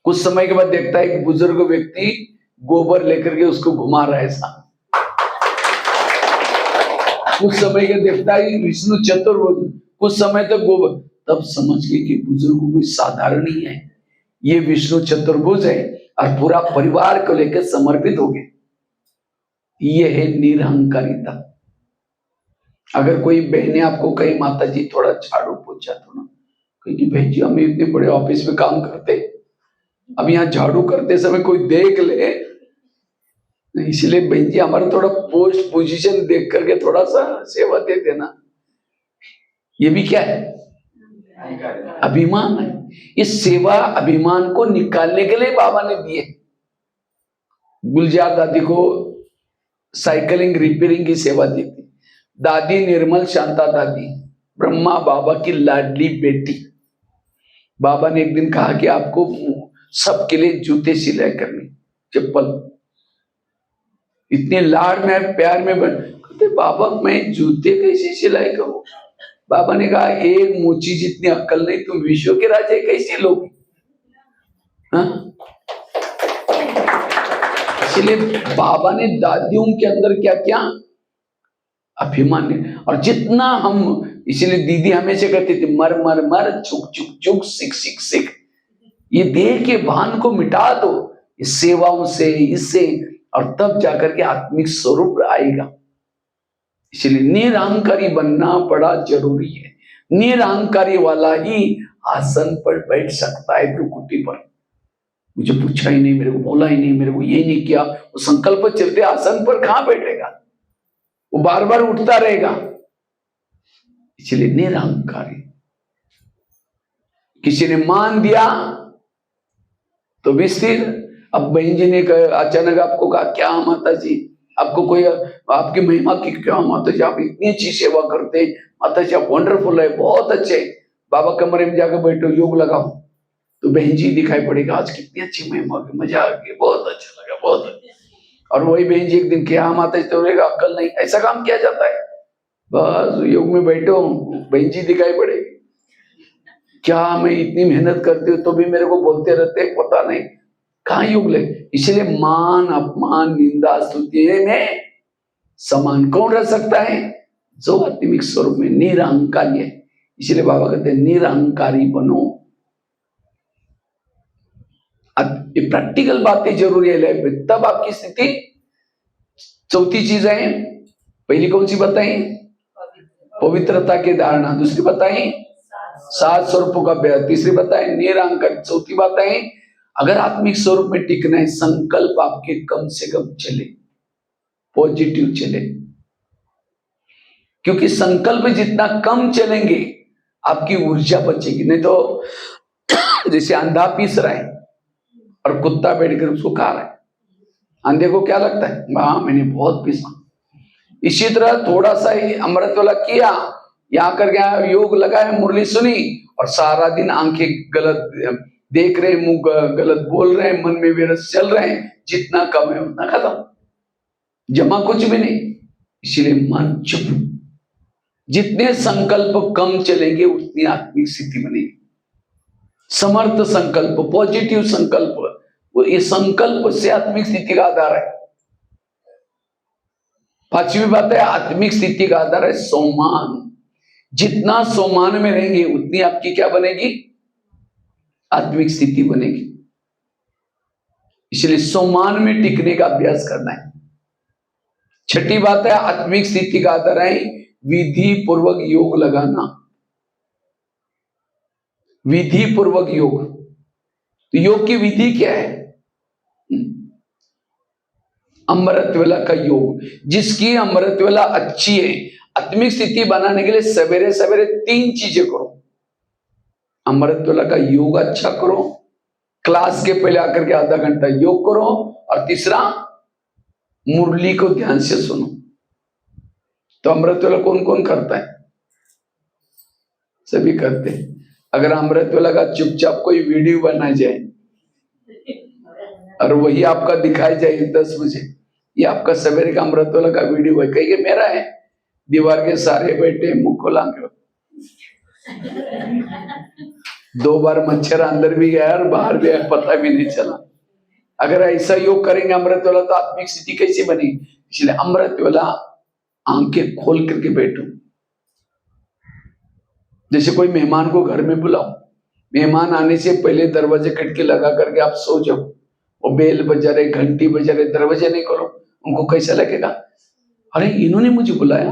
कुछ समय के बाद देखता है एक बुजुर्ग व्यक्ति गोबर लेकर के उसको घुमा रहा है ऐसा। कुछ समय के देखता है विष्णु चतुर्भुज, कुछ समय तक गोबर। तब समझ गए कि बुजुर्ग कोई साधारण नहीं है, ये विष्णु चतुर्भुज है और पूरा परिवार को लेकर समर्पित हो गए। ये है निरहंकारिता। अगर कोई बहने आपको कहे माता जी थोड़ा झाड़ू पोछा दो ना, क्योंकि बहन जी हम इतने बड़े ऑफिस में काम करते, अब यहाँ झाड़ू करते समय कोई देख ले, इसलिए बहन जी हमारा थोड़ा पोस्ट पोजीशन देख करके थोड़ा सा सेवा दे देना। ये भी क्या है? अभिमान है। इस सेवा अभिमान को निकालने के लिए बाबा ने दिए। गुलजार दादी को साइकिलिंग रिपेयरिंग की सेवा दी थी। दादी निर्मल शांता दादी, ब्रह्मा बाबा की लाडली बेटी। बाबा ने एक दिन कहा कि आपको सबके लिए जूते सिलाई करनी, चप्पल। इतने लाड में प्यार में कहते बाबा मैं जूते कैसे सिलाई करूं? बाबा ने कहा एक मोची जितनी अक्ल नहीं, तुम विश्व के राजे कैसे लोग? इसलिए बाबा ने दादियों के अंदर क्या किया? अभिमान। और जितना हम, इसलिए दीदी हमेशा कहती थी मर मर मर, चुक चुक चुक, सिक सिक सिक। ये देह के भान को मिटा दो इस सेवाओं से, इससे, और तब जाकर के आत्मिक स्वरूप आएगा। इसलिए निरहंकारी बनना बड़ा जरूरी है। निरहंकारी वाला ही आसन पर बैठ सकता है, भ्रुकुटी पर। मुझे पूछा ही नहीं, मेरे को बोला ही नहीं, मेरे को ये नहीं किया, वो संकल्प चलते आसन पर कहां बैठेगा? वो बार बार उठता रहेगा। इसलिए निरहंकारी। किसी ने मान दिया तो भी स्थिर। अब बहन जी ने अचानक आपको कहा क्या माता जी, आपको कोई आपकी महिमा की क्या माता जी, आप इतनी अच्छी सेवा करते हैं, माता जी आप वंडरफुल है, बहुत अच्छे। बाबा कमरे में जाकर बैठो, योग लगाओ, तो बहन जी दिखाई पड़ेगा आज कितनी अच्छी महिमा की, मजा आ गया, बहुत अच्छा लगा, बहुत अच्छा। और वही बहन जी एक दिन क्या माता जी तो रहेगा, अक्ल नहीं, ऐसा काम किया जाता है। बस योग में बैठो, बहन जी दिखाई पड़ेगी। क्या मैं इतनी मेहनत करती हूँ तो भी मेरे को बोलते रहते, पता नहीं कहाँ योग ले। इसलिए मान अपमान निंदा स्तुति में समान कौन रह सकता है? जो आत्मिक स्वरूप में निरहंकारी है। इसलिए बाबा कहते हैं निरहंकारी बनो। ये प्रैक्टिकल बातें जरूरी है लाइफ में, तब आपकी स्थिति। चौथी चीज है, पहली कौन सी बताई? पवित्रता की धारणा। दूसरी बताई 7 स्वरूपों का अभ्यास। तीसरी बताई निरहंकार। चौथी बात है अगर आत्मिक स्वरूप में टिकना है, संकल्प आपके कम से कम चले, पॉजिटिव चले। क्योंकि संकल्प जितना कम चलेंगे आपकी ऊर्जा बचेगी। नहीं तो जैसे अंधा पीस रहा है और कुत्ता बैठकर उसको खा रहा है, अंधे को क्या लगता है? हाँ मैंने बहुत पीसा। इसी तरह थोड़ा सा ही अमृत वाला किया, यहाँ कर गया, योग लगाया, मुरली सुनी और सारा दिन आंखें गलत देख रहे, मुंह गलत बोल रहे हैं, मन में विरस चल रहे हैं, जितना कम है उतना खत्म, जमा कुछ भी नहीं। इसलिए मन चुप, जितने संकल्प कम चलेंगे उतनी आत्मिक स्थिति बनेगी। समर्थ संकल्प, पॉजिटिव संकल्प, वो ये संकल्प से आत्मिक स्थिति का आधार है। पांचवी बात है, आत्मिक स्थिति का आधार है सम्मान। जितना सम्मान में रहेंगे उतनी आपकी क्या बनेगी, आत्मिक स्थिति बनेगी। इसलिए सम्मान में टिकने का अभ्यास करना है। छठी बात है, आत्मिक स्थिति का आधार है विधि पूर्वक योग लगाना। विधि पूर्वक योग, तो योग की विधि क्या है? अमृतवेला का योग। जिसकी अमृतवेला अच्छी है, आत्मिक स्थिति बनाने के लिए सवेरे सवेरे 3 चीजें करो। अमृतवेला का योग अच्छा करो, क्लास के पहले आकर के आधा घंटा योग करो, और तीसरा मुरली को ध्यान से सुनो। तो अमृतवेला कौन कौन करता है? सभी करते हैं। अगर अमृतवेला का चुपचाप कोई वीडियो बना जाए और वही आपका दिखाई जाए 10 बजे, ये आपका सवेरे का अमृतवेला का वीडियो है, कहीं मेरा है, दीवार के सारे बैठे मुंह खोला के, 2 बार मच्छर अंदर भी गया और बाहर भी आया, पता भी नहीं चला। अगर ऐसा योग करेंगे अमृतवेला, तो आत्मिक स्थिति कैसी बनी? इसलिए अमृतवेला आंखें खोल करके बैठो। जैसे कोई मेहमान को घर में बुलाओ, मेहमान आने से पहले दरवाजे खिड़की लगा करके आप सो जाओ, वो बेल बजा रहे, घंटी बजा रहे, दरवाजे नहीं खोलो, उनको कैसा लगेगा? अरे इन्होंने मुझे बुलाया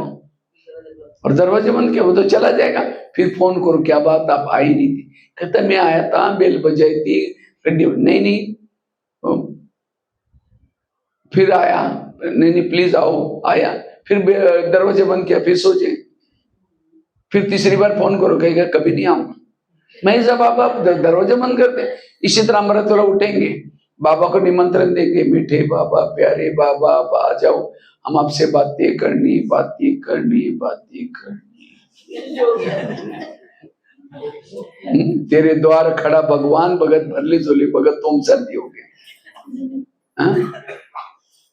और दरवाजे बंद किया, वो तो चला जाएगा। फिर फोन करो, क्या बात आप आई नहीं थी? कहता मैं आया था, बेल बजाई थी, घंटी नहीं, फिर आया, नहीं प्लीज आओ, आया, फिर दरवाजे बंद किया, फिर सो जाए। फिर तीसरी बार फोन करो, कहेगा कभी नहीं आऊंगा। मैं जब आप दरवाजे बंद करते, इसी तरह अमृतवेला उठेंगे, बाबा को निमंत्रण देंगे, मीठे बाबा, प्यारे बाबा, आप आ जाओ, हम आपसे बातें करनी, बातें करनी, बातें करनी। तेरे द्वार खड़ा भगवान, भगत भरली झोली, भगत तुम सर्दी हो गए।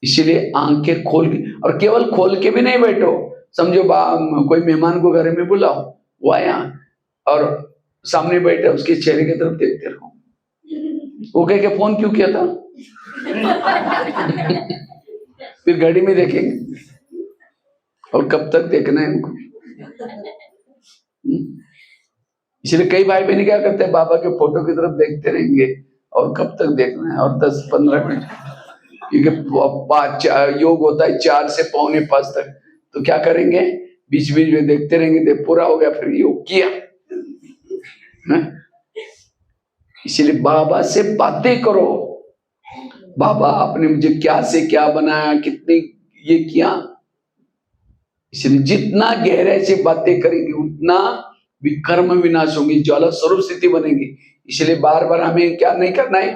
इसीलिए आंखें खोल के, और केवल खोल के भी नहीं बैठो। समझो कोई मेहमान को घर में बुलाओ, वो आया और सामने बैठे, उसके चेहरे की तरफ देखते रहो, वो कह के फोन क्यों किया था? फिर घड़ी में देखेंगे, और कब तक देखना है उनको? इसलिए कई भाई बहन क्या करते हैं, बाबा के फोटो की तरफ देखते रहेंगे, और कब तक देखना है, और 10-15 मिनट, क्योंकि योग होता है 4 से 4:45 तक, तो क्या करेंगे, बीच बीच में देखते रहेंगे, पूरा हो गया, फिर योग किया। इसलिए बाबा से बातें करो, बाबा आपने मुझे क्या से क्या बनाया, कितने ये किया। इसलिए जितना गहराई से बातें करेंगे उतना विकर्म विनाश होंगे, ज्वाला स्वरूप स्थिति बनेगी। इसलिए बार बार हमें क्या नहीं करना है,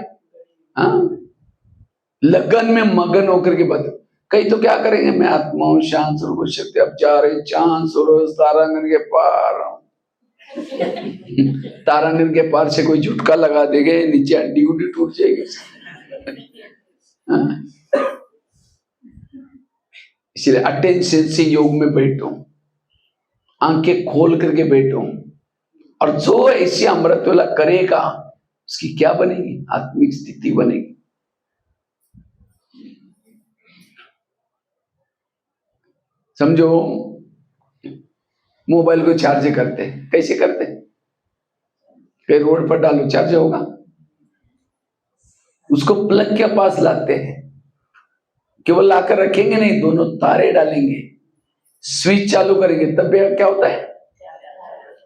लगन में मगन होकर के बात। कई तो क्या करेंगे, मैं आत्मा हूं, शांत स्वरूप शक्ति, अब जा रहे चांद सूरज तारांगन के पार। तारांगन के पार से कोई झुटका लगा देंगे, नीचे हड्डी गुड्डी टूट जाएगी। इसलिए अटेंशन से योग में बैठो, आंखें खोल करके बैठो, और जो ऐसी अमृतवेला करेगा उसकी क्या बनेगी, आत्मिक स्थिति बनेगी। समझो मोबाइल को चार्ज करते, कैसे करते? फिर रोड पर डालो, चार्ज होगा। उसको प्लग के पास लाते हैं, केवल लाकर रखेंगे नहीं, दोनों तारे डालेंगे, स्विच चालू करेंगे, तब क्या होता है?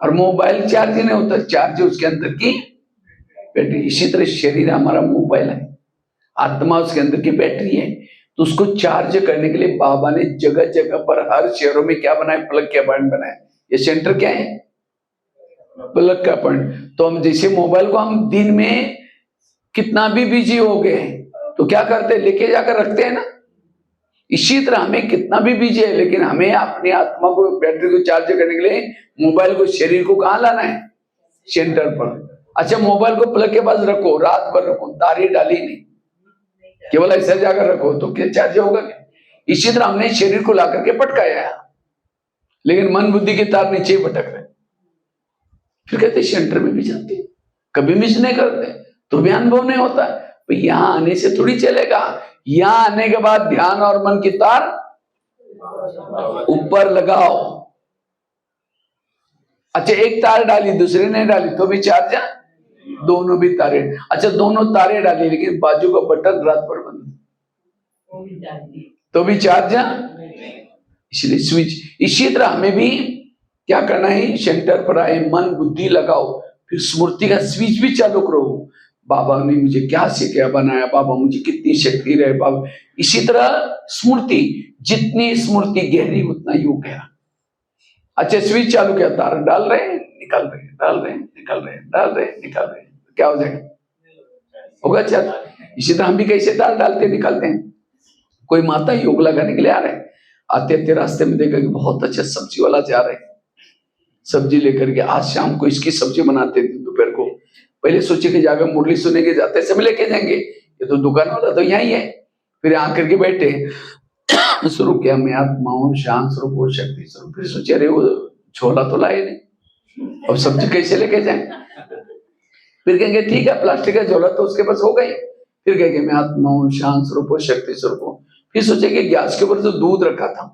और मोबाइल चार्ज नहीं होता, चार्ज उसके अंदर की बैटरी। इसी तरह शरीर हमारा मोबाइल है, आत्मा उसके अंदर की बैटरी है। तो उसको चार्ज करने के लिए बाबा ने जगह जगह पर, हर शहरों में क्या बनाया, प्लग का पॉइंट बनाया। ये सेंटर क्या है, प्लग का पॉइंट। तो हम जैसे मोबाइल को हम दिन में कितना भी बिजी हो गए तो क्या करते हैं, लेके जाकर रखते हैं ना, इसी तरह हमें कितना भी बिजी है, लेकिन हमें अपनी आत्मा को, बैटरी को चार्ज करने के लिए मोबाइल को, शरीर को कहाँ लाना है? सेंटर पर। अच्छा, मोबाइल को प्लग के पास रखो, रात भर रखो, तारे डाली नहीं, केवल ऐसा जाकर रखो तो क्या चार्ज होगा क्या? इसी तरह हमने शरीर को ला करके पटकाया है, लेकिन मन बुद्धि के तार नीचे ही भटक रहे। फिर कहते सेंटर में भी जाते, कभी मिस नहीं करते, तो भी अनुभव नहीं होता। तो यहां आने से थोड़ी चलेगा। यहां आने के बाद ध्यान और मन की तार ऊपर लगाओ। अच्छा, एक तार डाली, दूसरी नहीं डाली, तो भी चार्ज है, दोनों भी तारे। अच्छा, दोनों तारे डाली, लेकिन बाजू का बटन रात भर बंद, तो भी चार्ज है, इसलिए स्विच। इसी तरह हमें भी क्या करना है? सेंटर पर आए, मन बुद्धि लगाओ, फिर स्मृति का स्विच भी चालू करो। बाबा ने मुझे क्या सिखाया, बनाया, बाबा मुझे कितनी शक्ति रहे बाबा। इसी तरह स्मृति, जितनी स्मृति गहरी उतना योग है। अच्छा, स्विच चालू किया, तार डाल रहे हैं, निकल रहे हैं, डाल रहे हैं, निकल रहे हैं, डाल रहे हैं, निकल रहे हैं, क्या हो जाएगा? होगा। अच्छा, इसी तरह हम भी कैसे तार डालते निकलते हैं। कोई माता योग लगाने के लिए आ रहे हैं, आते आते रास्ते में देखा कि बहुत अच्छा सब्जी वाला जा रहे हैं, सब्जी लेकर के। आज शाम को इसकी सब्जी बनाते थे, दोपहर को पहले सोचे कि जाकर मुरली सुनेंगे, जाते समय लेके जाएंगे, ये तो दुकान वाला तो यही है। फिर आकर के बैठे, शुरू किया, मैं आत्मा हूं, शांत स्वरूप हो, शक्ति स्वरूप। फिर सोचे अरे वो छोला तो लाए नहीं, अब सब्जी कैसे लेके जाए? फिर कहेंगे ठीक है, प्लास्टिक का झोला तो उसके पास हो गई। फिर कहेंगे मैं आत्मा हूं, शांत स्वरूप हो, शक्ति स्वरूप हो। फिर सोचे कि गैस के ऊपर जो दूध रखा था,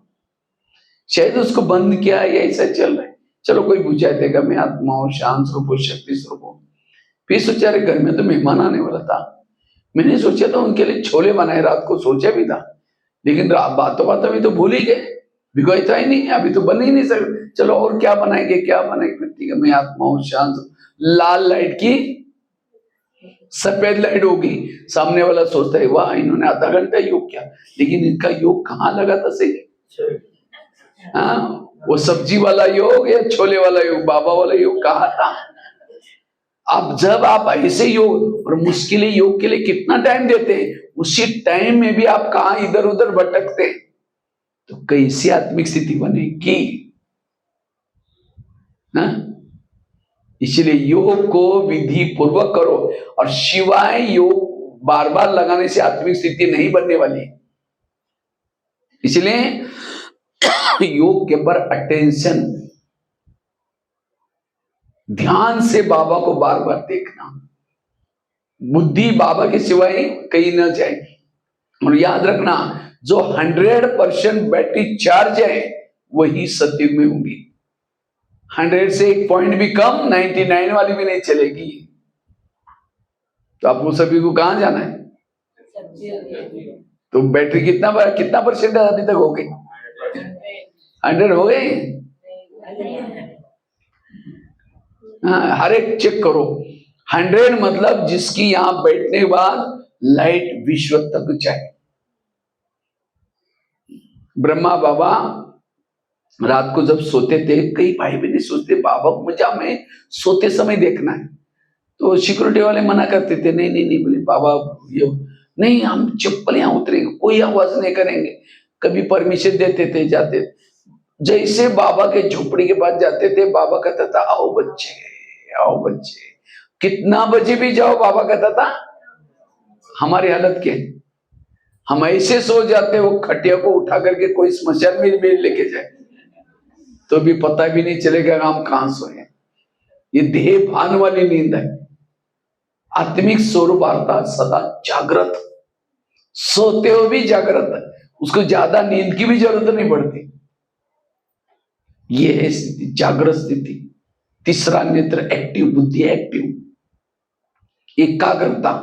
शायद उसको बंद किया या ऐसा चल रहा है, चलो कोई बुझा देगा, मैं आत्मा हूं, शांत स्वरूप हो, शक्ति स्वरूप हो। फिर सोचा अरे घर में तो मेहमान आने वाला था, मैंने सोचा था उनके लिए छोले बनाए, रात को सोचा भी था, लेकिन बातों बातों में तो भूल ही गए, भिगोई तो ही नहीं, अभी तो बन ही नहीं सकते, चलो और क्या बनाएंगे, क्या बनाएंगे। फिर ठीक है, मैं आत्मा हूं, शांत। लाल लाइट की सफेद लाइट होगी, सामने वाला सोचता है वाह इन्होंने आधा घंटा योग किया, लेकिन इनका योग कहाँ लगा था सही? हाँ, वो सब्जी वाला योग या छोले वाला योग, बाबा वाला योग कहाँ था? अब जब आप ऐसे योग और मुश्किल योग के लिए कितना टाइम देते हैं, उसी टाइम में भी आप कहाँ इधर उधर भटकते, तो कैसी आत्मिक स्थिति बनेगी? इसलिए योग को विधि पूर्वक करो, और शिवाय योग बार बार लगाने से आत्मिक स्थिति नहीं बनने वाली। इसलिए योग के ऊपर अटेंशन, ध्यान से बाबा को बार बार देखना, बुद्धि बाबा के सिवाय कहीं न जाएगी। और याद रखना, जो 100% बैटरी चार्ज है वही सत्युग में होंगी। 100 से एक पॉइंट भी कम, 99 वाली भी नहीं चलेगी। तो आपको सभी को कहां जाना है? तो बैटरी कितना परसेंट अभी तक हो गई? 100 हो गई। हाँ, हर एक चेक करो। 100 मतलब जिसकी यहां बैठने के बाद लाइट विश्व तक जाए। ब्रह्मा बाबा रात को जब सोते थे, कई भाई बहन सोचते बाबा को मुझे हमें सोते समय देखना है, तो सिक्योरिटी वाले मना करते थे, नहीं नहीं नहीं, बोले बाबा ये नहीं, हम चप्पल यहां उतरेंगे, कोई आवाज नहीं करेंगे। कभी परमिशन देते थे, जाते। जैसे बाबा के झोपड़ी के पास जाते थे, बाबा कहता था आओ बच्चे, आओ बच्चे। कितना बजे भी जाओ, बाबा कहता था हमारी हालत क्या है? हम ऐसे सो जाते, वो खटिया को उठा करके कोई स्मशान में भी लेके जाए तो भी पता भी नहीं चलेगा हम कहां सोए। ये देह भान वाली नींद है। आत्मिक स्वरूप अर्थात सदा जागृत, सोते हुए भी जागृत है, उसको ज्यादा नींद की भी जरूरत नहीं पड़ती। ये है स्थिति, जागृत स्थिति। तीसरा नेत्र एक्टिव, बुद्धि एक्टिव, एकाग्रता,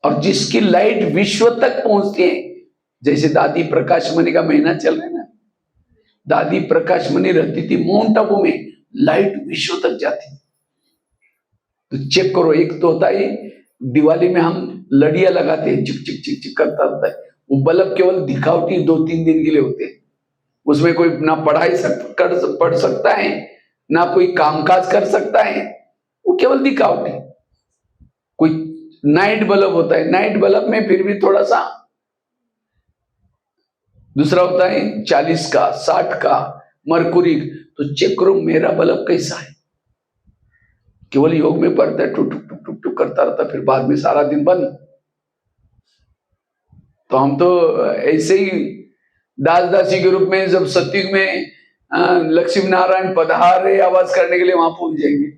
और जिसकी लाइट विश्व तक पहुंचती है। जैसे दादी प्रकाश मणि का महीना चल रहा है ना, दादी प्रकाश मणि रहती थी माउंट आबू में, लाइट विश्व तक जाती। तो चेक करो, एक तो होता है दिवाली में हम लड़ियां लगाते हैं, चिक चिक चिक चिक करता होता है, वो बल्ब केवल दिखावटी 2-3 दिन के लिए होते हैं, उसमें कोई ना पढ़ सकता है, ना कोई कामकाज कर सकता है, वो केवल दिखावटी। कोई नाइट बल्ब होता है, नाइट बल्ब में फिर भी थोड़ा सा दूसरा होता है 40 का, 60 का मरकुरी। तो चेक करो मेरा बल्ब कैसा है। केवल योग में पड़ता है, टुक टुक टुक टुक टुक करता रहता, फिर बाद में सारा दिन बंद। तो हम तो ऐसे ही दास दासी के रूप में जब सत्युग में लक्ष्मी नारायण पधारे आवाज करने के लिए वहां पहुंच जाएंगे।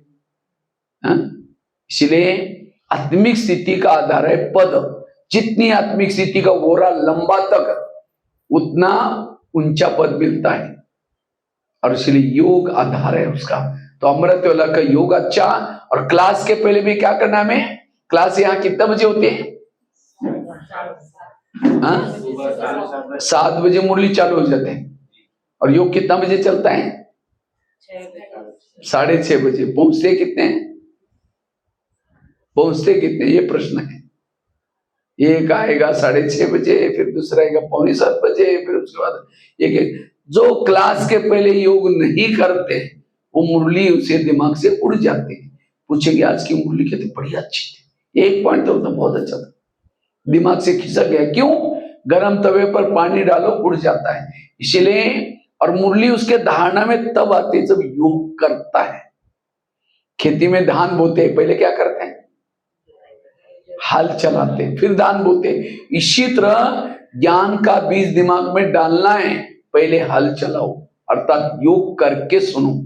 इसलिए आत्मिक स्थिति का आधार है पद। जितनी आत्मिक स्थिति का वोरा लंबा तक उतना ऊंचा पद मिलता है, और इसलिए योग आधार है उसका। तो अमृत वाला का योग अच्छा। और क्लास के पहले भी क्या करना है हमें? क्लास यहाँ कितने बजे होती है? 7 बजे मुरली चालू हो जाते हैं। और योग कितना बजे चलता है? 6:30 बजे। पहुंचते कितने हैं? पहुंचते कितने, ये प्रश्न है। एक आएगा 6:30 बजे, फिर दूसरा आएगा 6:45 बजे, फिर उसके बाद एक। जो क्लास के पहले योग नहीं करते वो मुरली उसे दिमाग से उड़ जाती है। पूछेंगे आज की मुरली कितनी बढ़िया अच्छी थी, एक पॉइंट तो बहुत अच्छा था, दिमाग से खिसक गया। क्यों? गरम तवे पर पानी डालो उड़ जाता है। इसलिए और मुरली उसके धारणा में तब आती है जब योग करता है। खेती में धान बोते हैं, पहले क्या करते हैं? हल चलाते, फिर धान बोते। इसी तरह ज्ञान का बीज दिमाग में डालना है, पहले हल चलाओ, अर्थात योग करके सुनो।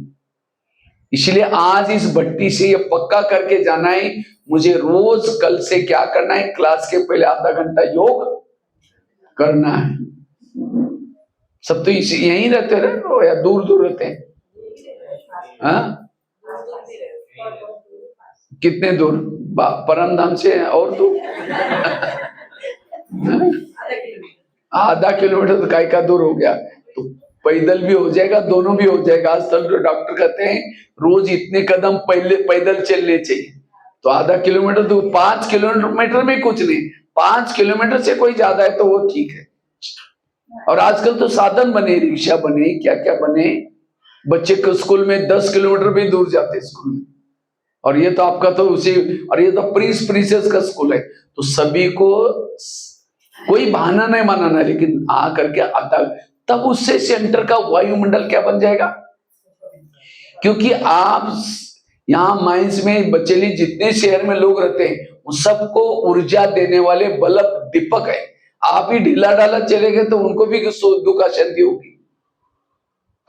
इसलिए आज इस भट्टी से ये पक्का करके जाना है, मुझे रोज कल से क्या करना है? क्लास के पहले आधा घंटा योग करना है। सब तो इसी यहीं रहते रहे या दूर दूर रहते हैं? कितने दूर? परम धाम से और दूर? आधा किलोमीटर तो काय का दूर हो गया। तो पैदल भी हो जाएगा, दोनों भी हो जाएगा। आज तक तो डॉक्टर कहते हैं रोज इतने कदम पहले पैदल चलने चाहिए। तो आधा किलोमीटर तो 5 किलोमीटर में कुछ नहीं, 5 किलोमीटर से कोई ज्यादा है तो वो ठीक है। और आजकल तो साधन बने, रिक्शा बने, क्या क्या बने। बच्चे को स्कूल में 10 किलोमीटर भी दूर जाते स्कूल में। और ये तो आपका तो उसी, और ये तो प्रिंसेस का स्कूल है। तो सभी को कोई बहाना नहीं मानाना, लेकिन आ करके आता, तब उससे सेंटर का वायुमंडल क्या बन जाएगा? क्योंकि आप यहाँ माइंस में बचेली जितने शहर में लोग रहते हैं उन सबको ऊर्जा देने वाले बल्ब दीपक है। आप ही ढीला ढाला चले गए तो उनको भी दुख अशांति होगी।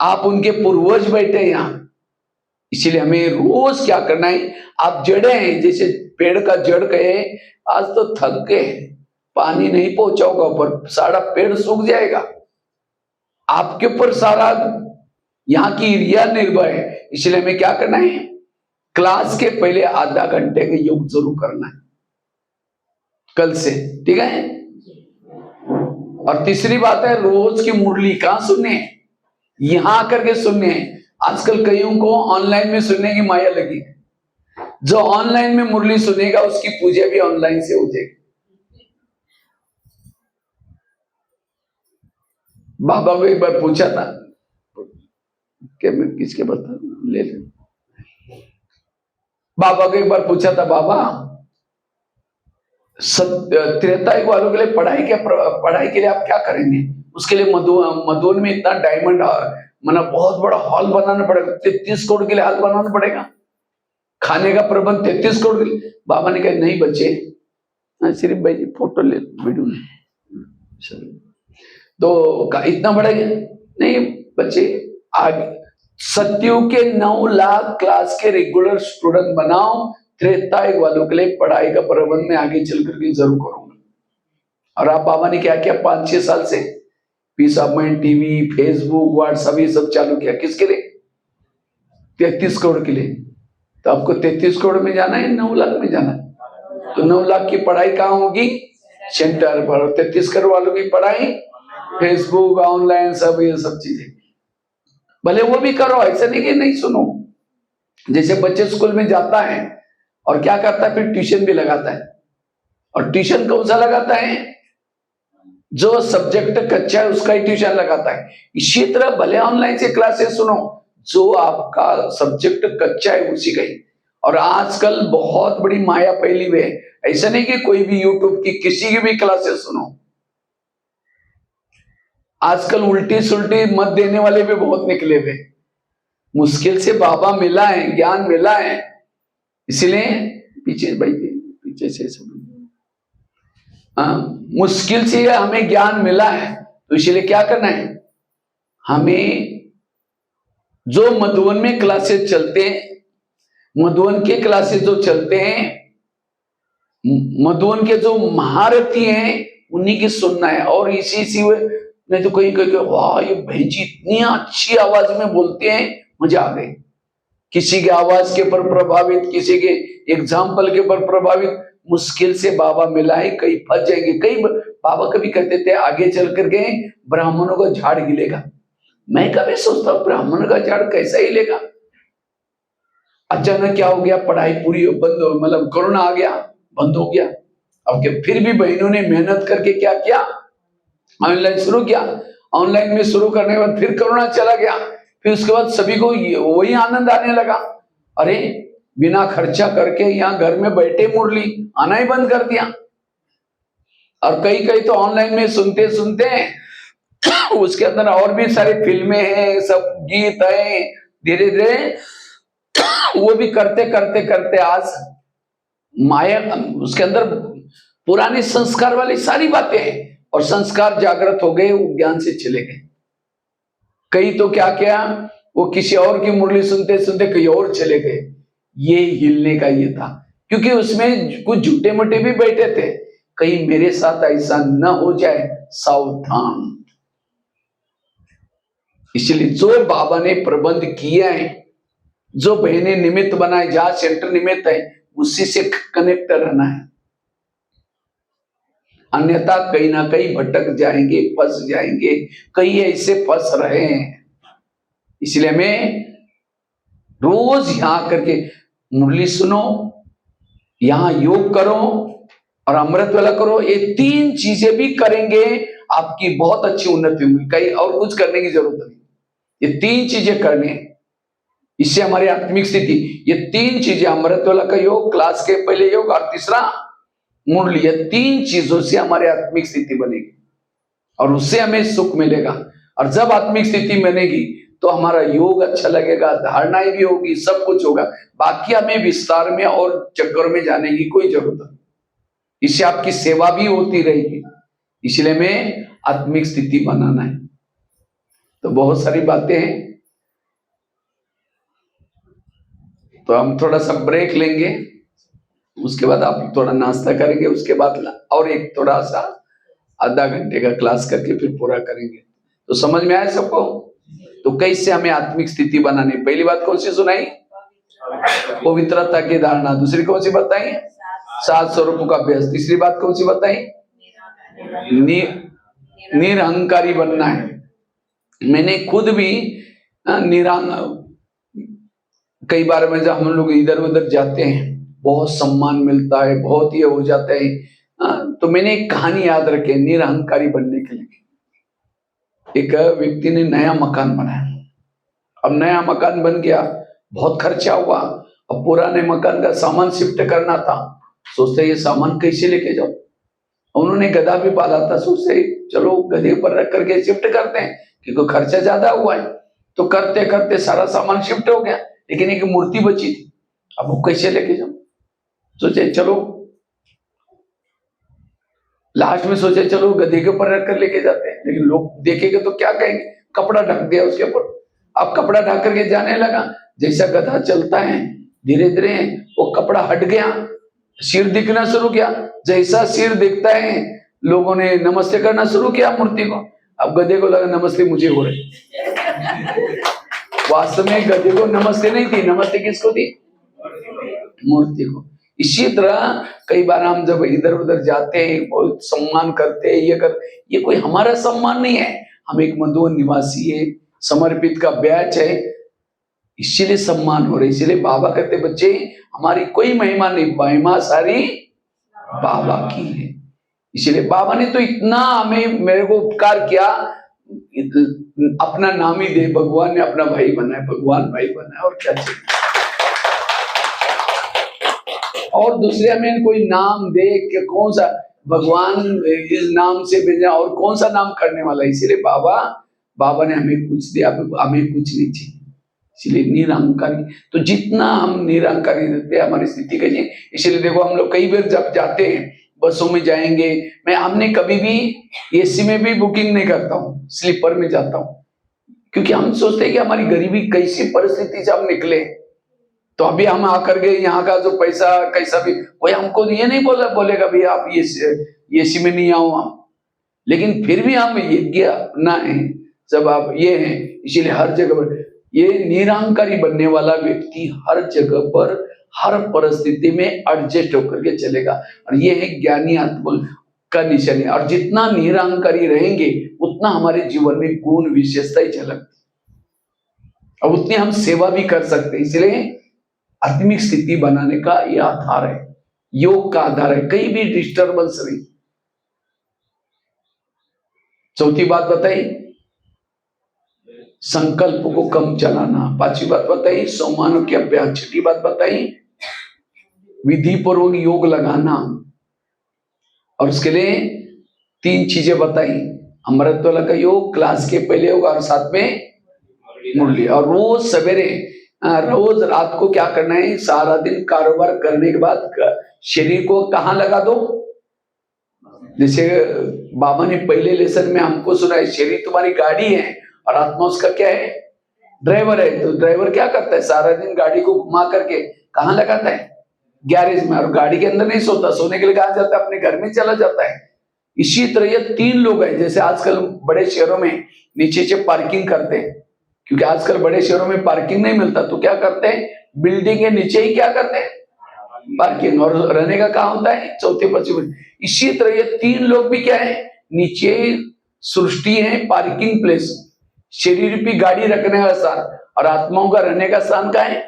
आप उनके पूर्वज बैठे यहाँ, इसीलिए हमें रोज क्या करना है? आप जड़े हैं, जैसे पेड़ का जड़ कहे आज तो थक गए, पानी नहीं पहुंचा होगा ऊपर, सारा पेड़ सूख जाएगा। आपके ऊपर सारा यहाँ की एरिया निर्भर है। इसलिए हमें क्या करना है? क्लास के पहले आधा घंटे का योग जरूर करना है कल से, ठीक है? और तीसरी बात है, रोज की मुरली कहां सुनने? यहां आकर के सुनने। आजकल कईयों को ऑनलाइन में सुनने की माया लगी है। जो ऑनलाइन में मुरली सुनेगा उसकी पूजा भी ऑनलाइन से हो जाएगी। बाबा को एक बार पूछा था कि मैं किसके बता ले ले। बाबा को एक बार पूछा था, बाबा त्रेता युग वालों के लिए पढ़ाई के लिए आप क्या करेंगे? उसके लिए मधुबन में इतना डायमंड मतलब बहुत बड़ा हॉल बनाना पड़ेगा, 33 करोड़ के लिए हॉल बनाना पड़ेगा, खाने का प्रबंध 33 करोड़ के लिए। बाबा ने कहा नहीं बच्चे, सिर्फ भाई फोटो ले वीडियो में तो इतना बढ़ेगा नहीं बच्चे। आगे सत्युग के 9 लाख क्लास के रेगुलर स्टूडेंट बनाओ, त्रेता युग वालों के लिए पढ़ाई का प्रबंध में आगे चल करके जरूर करूंगा। और आप बाबा ने क्या किया 5-6 साल से? Peace of mind TV, Facebook, WhatsApp ये सब चालू किया। किसके लिए? 33 करोड़ के लिए। तो आपको 33 करोड़ में जाना है, 9 लाख में जाना है। तो 9 लाख की पढ़ाई कहाँ होगी? सेंटर पर। 33 करोड़ वालों की पढ़ाई फेसबुक, ऑनलाइन, सब ये सब चीजें भले वो भी करो, ऐसा नहीं कि नहीं सुनो। जैसे बच्चे स्कूल में जाता है और क्या करता है, फिर ट्यूशन भी लगाता है। और ट्यूशन कौन सा लगाता है? जो सब्जेक्ट कच्चा है उसका ही ट्यूशन लगाता है। इसी तरह भले ऑनलाइन से क्लासेस सुनो, जो आपका सब्जेक्ट कच्चा है उसी का ही। और आजकल बहुत बड़ी माया फैली हुई है। ऐसा नहीं कि कोई भी यूट्यूब की किसी की भी क्लासेस सुनो। आजकल उल्टी सुल्टी मत देने वाले भी बहुत निकले हुए। मुश्किल से बाबा मिला है, ज्ञान मिला है, इसलिए पीछे भाई पीछे से सब मुश्किल से हमें ज्ञान मिला है, तो इसलिए क्या करना है, हमें जो मधुवन में क्लासेस चलते हैं, मधुवन के क्लासेस जो चलते हैं, मधुवन के जो महारथी हैं उन्हीं की सुनना है। और इसी नहीं तो कहीं कहीं वाह ये बहन जी इतनी अच्छी आवाज में बोलते हैं, मजा आ गई। किसी के आवाज के पर प्रभावित, किसी के एग्जाम्पल के पर प्रभावित, मुश्किल से बाबा मिला है, कई फंस जाएंगे। कई बाबा कभी कहते थे आगे चल करके ब्राह्मणों का झाड़ हिलेगा। मैं कभी सोचता हूँ ब्राह्मण का झाड़ कैसा हिलेगा। अचानक क्या हो गया, पढ़ाई पूरी बंद हो, मतलब कोरोना आ गया, बंद हो गया। अब क्या, फिर भी बहनों ने मेहनत करके क्या किया, ऑनलाइन शुरू किया। ऑनलाइन में शुरू करने के बाद फिर कोरोना चला गया, फिर उसके बाद सभी को वही आनंद आने लगा। अरे बिना खर्चा करके यहाँ घर में बैठे मुरली आना ही बंद कर दिया। और कई कई तो ऑनलाइन में सुनते सुनते उसके अंदर और भी सारी फिल्में हैं, सब गीत हैं, धीरे धीरे वो भी करते करते करते आज माया उसके अंदर पुराने संस्कार वाली सारी बातें हैं, और संस्कार जागृत हो गए, वो ज्ञान से चले गए। कई तो क्या किया, वो किसी और की मुरली सुनते सुनते कहीं और चले गए। ये हिलने का ये था, क्योंकि उसमें कुछ झूठे मोटे भी बैठे थे, कहीं मेरे साथ ऐसा न हो जाए, सावधान। इसलिए जो बाबा ने प्रबंध किया है, जो बहने निमित्त बनाए, जहां सेंटर निमित्त है, उसी से कनेक्ट रहना है। अन्यथा कहीं ना कहीं भटक जाएंगे, फंस जाएंगे, कई ऐसे फंस रहे हैं। इसलिए हमें रोज यहां करके मुरली सुनो, यहां योग करो और अमृत वाला करो। ये तीन चीजें भी करेंगे, आपकी बहुत अच्छी उन्नति होगी, कहीं और कुछ करने की जरूरत नहीं। ये तीन चीजें करनी, इससे हमारी आत्मिक स्थिति, ये तीन चीजें, अमृत वाला का योग, क्लास के पहले योग, और तीसरा मुरली, ये तीन चीजों से हमारी आत्मिक स्थिति बनेगी और उससे हमें सुख मिलेगा। और जब आत्मिक स्थिति बनेगी तो हमारा योग अच्छा लगेगा, धारणाएं भी होगी, सब कुछ होगा। बाकी हमें विस्तार में और चक्कर में जाने की कोई जरूरत नहीं, इससे आपकी सेवा भी होती रहेगी। इसलिए हमें आत्मिक स्थिति बनाना है। तो बहुत सारी बातें हैं, तो हम थोड़ा सा ब्रेक लेंगे, उसके बाद आप थोड़ा नाश्ता करेंगे, उसके बाद और एक थोड़ा सा आधा घंटे का क्लास करके फिर पूरा करेंगे। तो समझ में आया सबको? तो कैसे हमें आत्मिक स्थिति बनानी, पहली बात कौन सी सुनाई, पवित्रता की धारणा। दूसरी कौन सी बताई, 7 स्वरूपों का अभ्यास। तीसरी बात कौन सी बताई, निरहंकारी बनना है। मैंने खुद भी कई बार में जब हम लोग इधर उधर जाते हैं, बहुत सम्मान मिलता है, बहुत ये हो जाता है, तो मैंने एक कहानी याद रखी, निरहंकारी बनने के लिए। एक व्यक्ति ने नया मकान बनाया, अब नया मकान बन गया, बहुत खर्चा हुआ, अब पुराने मकान का सामान शिफ्ट करना था। सोचते ये सामान कैसे लेके जाओ, उन्होंने गधा भी पाला था, सोचते चलो गधे पर रख करके शिफ्ट करते हैं, क्योंकि खर्चा ज्यादा हुआ है। तो करते करते सारा सामान शिफ्ट हो गया, लेकिन एक मूर्ति बची थी, अब वो कैसे लेके जाओ। सोचे चलो, लास्ट में सोचे चलो गधे के ऊपर रख कर लेके जाते हैं, लेकिन लोग देखेंगे तो क्या कहेंगे, कपड़ा ढक दिया उसके ऊपर। अब कपड़ा ढक करके जाने लगा, जैसा गधा चलता है धीरे धीरे वो कपड़ा हट गया, सिर दिखना शुरू किया। जैसा सिर दिखता है, लोगों ने नमस्ते करना शुरू किया मूर्ति को। अब गधे को लगा नमस्ते मुझे हो रही, वास्तव में गधे को नमस्ते नहीं थी, नमस्ते किसको थी, मूर्ति को। इसी तरह कई बार हम जब इधर उधर जाते हैं, बहुत सम्मान करते हैं, ये कोई हमारा सम्मान नहीं है, हम एक मधुवन निवासी है, समर्पित का बैच है, इसीलिए सम्मान हो रहा है। इसीलिए बाबा कहते बच्चे हमारी कोई महिमा नहीं, महिमा सारी बाबा की है। इसीलिए बाबा ने तो इतना हमें, मेरे को उपकार किया, अपना नाम ही दे, भगवान ने अपना भाई बनाया, भगवान भाई बनाया, और क्या चाहिए। और दूसरे हमें कोई नाम दे कि कौन सा, भगवान इस नाम से भेजा और कौन सा नाम करने वाला है। इसीलिए बाबा ने हमें कुछ दिया, हमें कुछ नहीं चाहिए। इसलिए निरंकारी, तो जितना हम निरंकारी रहते हैं हमारी स्थिति कैसी। इसलिए देखो हम लोग कई बार जब जाते हैं बसों में जाएंगे, हमने कभी भी एसी में भी बुकिंग नहीं करता हूँ, स्लीपर में जाता हूँ, क्योंकि हम सोचते हैं कि हमारी गरीबी कैसी परिस्थिति से हम निकले। तो अभी हम आकर के यहाँ का जो पैसा कैसा भी, कोई हमको ये नहीं बोलेगा भैया आप ये एसी में नहीं आओ हम, लेकिन फिर भी हम यज्ञ अपना है जब आप ये है। इसीलिए हर जगह पर ये निरंकारी बनने वाला व्यक्ति हर जगह पर हर परिस्थिति में एडजस्ट होकर के चलेगा, और ये है ज्ञानी आत्मा का निशान है। और जितना निरंकारी रहेंगे उतना हमारे जीवन में गुण विशेषता ही झलकती, और उतनी हम सेवा भी कर सकते हैं। इसलिए आत्मिक स्थिति बनाने का यह आधार है, योग का आधार है, कहीं भी डिस्टर्बेंस नहीं। चौथी बात बताई, संकल्प को कम चलाना। पांचवी बात बताई, सोमानों के अभ्यास। छठी बात बताई, विधि पूर्वक योग लगाना। और उसके लिए 3 चीजें बताई, अमृत वाला का योग, क्लास के पहले योग, और साथ में मुरली। और रोज सवेरे रोज रात को क्या करना है, सारा दिन कारोबार करने के बाद शरीर को कहाँ लगा दो। जैसे बाबा ने पहले लेसन में हमको सुनाया, शरीर तुम्हारी गाड़ी है और आत्मा उसका क्या है, ड्राइवर है। तो ड्राइवर क्या करता है, सारा दिन गाड़ी को घुमा करके कहाँ लगाता है, गैरेज में। और गाड़ी के अंदर नहीं सोता, सोने के लिए कहाँ जाता है, अपने घर में चला जाता है। इसी तरह ये 3 लोग हैं। जैसे आजकल बड़े शहरों में नीचे से पार्किंग करते हैं, क्योंकि आजकल बड़े शहरों में पार्किंग नहीं मिलता, तो क्या करते हैं, बिल्डिंग के नीचे ही क्या करते हैं, पार्किंग। और रहने का कहाँ होता है, चौथे पश्चिम। इसी तरह ये 3 लोग भी क्या है, नीचे सृष्टि है, पार्किंग प्लेस, शरीर की गाड़ी रखने का स्थान, और आत्माओं का रहने का स्थान का है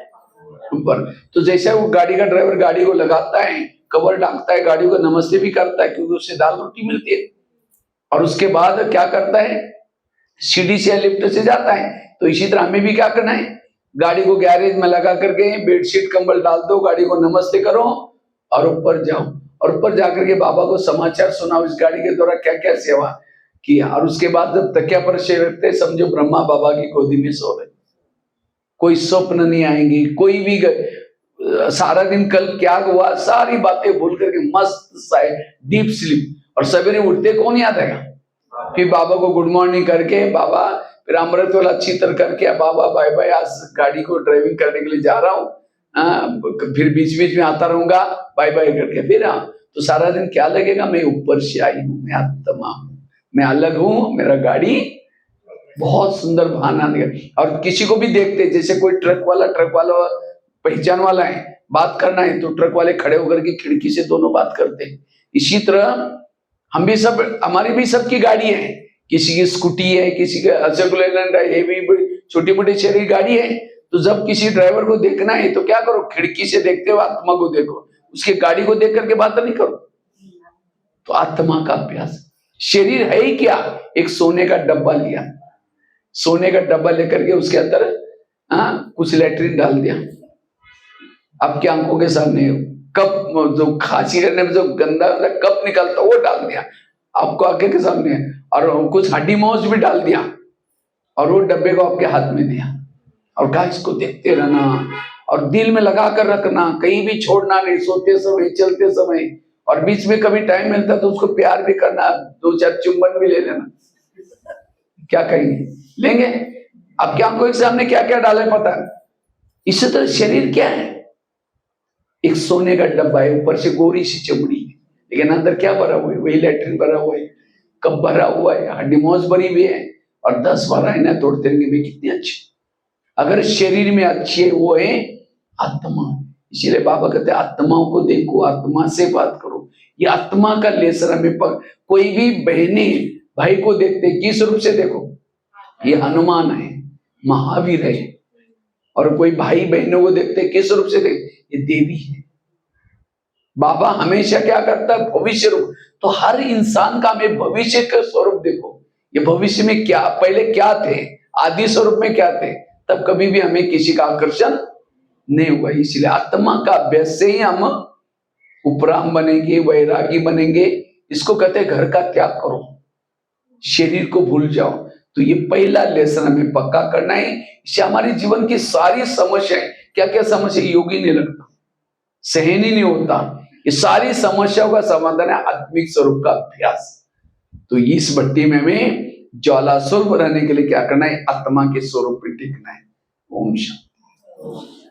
ऊपर। तो जैसे वो गाड़ी का ड्राइवर गाड़ी को लगाता है, कवर ढांकता है, गाड़ी को नमस्ते भी करता है, क्योंकि उससे दाल रोटी मिलती है। और उसके बाद क्या करता है, सीढ़ी से लिफ्ट से जाता है। तो इसी तरह हमें भी क्या करना है, गाड़ी को गैरेज में लगा करके बेडशीट कंबल डाल दो, गाड़ी को नमस्ते करो और ऊपर जाओ। और ऊपर जाकर के बाबा को समाचार सुनाओ, इस गाड़ी के द्वारा क्या क्या सेवा की। और उसके बाद जब तकिया पर रखते, समझो ब्रह्मा बाबा की गोदी में सो रहे, कोई स्वप्न नहीं आएंगी, कोई भी सारा दिन कल क्या हुआ सारी बातें भूल करके मस्त डीप स्लीप। और सवेरे उठते कौन याद आएगा, फिर बाबा को गुड मॉर्निंग करके, बाबा फिर अमृत वाला अच्छी तरह करके, बाबा बाय बाय, आज गाड़ी को ड्राइविंग करने के लिए जा रहा हूँ, फिर बीच बीच में आता रहूंगा, बाय बाय करके फिर। तो सारा दिन क्या लगेगा, मैं ऊपर से आई हूँ, मैं आत्मा हूँ, मैं अलग हूँ, मेरा गाड़ी बहुत सुंदर भाना नहीं। और किसी को भी देखते, जैसे कोई ट्रक वाला पहचान वाला है, बात करना है तो ट्रक वाले खड़े होकर के खिड़की से दोनों बात करते हैं। इसी तरह हम भी सब, हमारी भी सबकी गाड़ी है, किसी की स्कूटी है, किसी का अशोक लेलैंड है, ये भी छोटी मोटी शहरी गाड़ी है। तो जब किसी ड्राइवर को देखना है तो क्या करो, खिड़की से देखते हो आत्मा को देखो, उसकी गाड़ी को देख करके बात नहीं करो। तो आत्मा का अभ्यास। शरीर है ही क्या, एक सोने का डब्बा लिया, सोने का डब्बा लेकर के उसके अंदर कुछ लैट्रिन डाल दिया, आपकी आंखों के सामने कप, जो खांसी करने में जो गंदा कप निकलता वो डाल दिया आपको आंखें के सामने, और कुछ हड्डी मौज भी डाल दिया, और वो डब्बे को आपके हाथ में दिया, और कहा इसको देखते रहना और दिल में लगा कर रखना, कहीं भी छोड़ना नहीं, सोते समय, चलते समय, और बीच में कभी टाइम मिलता तो उसको प्यार भी करना, 2-4 चुंबन भी ले लेना। क्या कहेंगे, लेंगे? आपकी आंखों के सामने क्या क्या डाले पता है। इसी तरह शरीर क्या है, एक सोने का डब्बा है, ऊपर से गोरी सी चमड़ी है, लेकिन अंदर क्या भरा हुआ है, वही लैट्रिन भरा हुआ है, कब भरा हुआ है, हड्डी मौज भरी हुई है, और 10-12 आईना तोड़ते रहेंगे भी कितनी अच्छी। अगर शरीर में अच्छी है वो है आत्मा। इसीलिए बाबा कहते हैं आत्माओं को देखो, आत्मा से बात करो। ये आत्मा का लेसर में कोई भी बहने भाई को देखते किस रूप से देखो, ये हनुमान है, महावीर है। और कोई भाई बहनों को देखते किस रूप से देखते, ये देवी है। बाबा हमेशा क्या करता है, भविष्य रूप। तो हर इंसान का हमें भविष्य का स्वरूप देखो, ये भविष्य में क्या, पहले क्या थे, आदि स्वरूप में क्या थे, तब कभी भी हमें किसी का आकर्षण नहीं हुआ। इसलिए आत्मा का अभ्यास से ही हम उपराम बनेंगे, वैरागी बनेंगे, इसको कहते हैं घर का त्याग करो, शरीर को भूल जाओ। तो ये पहला लेसन हमें पक्का करना है। इससे हमारे जीवन की सारी समस्याएं, क्या क्या समस्या, योग ही नहीं लगता, सहन ही नहीं होता, ये सारी समस्याओं का समाधान है आत्मिक स्वरूप का अभ्यास। तो इस भट्टी में हमें ज्वाला स्वरूप रहने के लिए क्या करना है, आत्मा के स्वरूप में टिकना है। ओम शांति।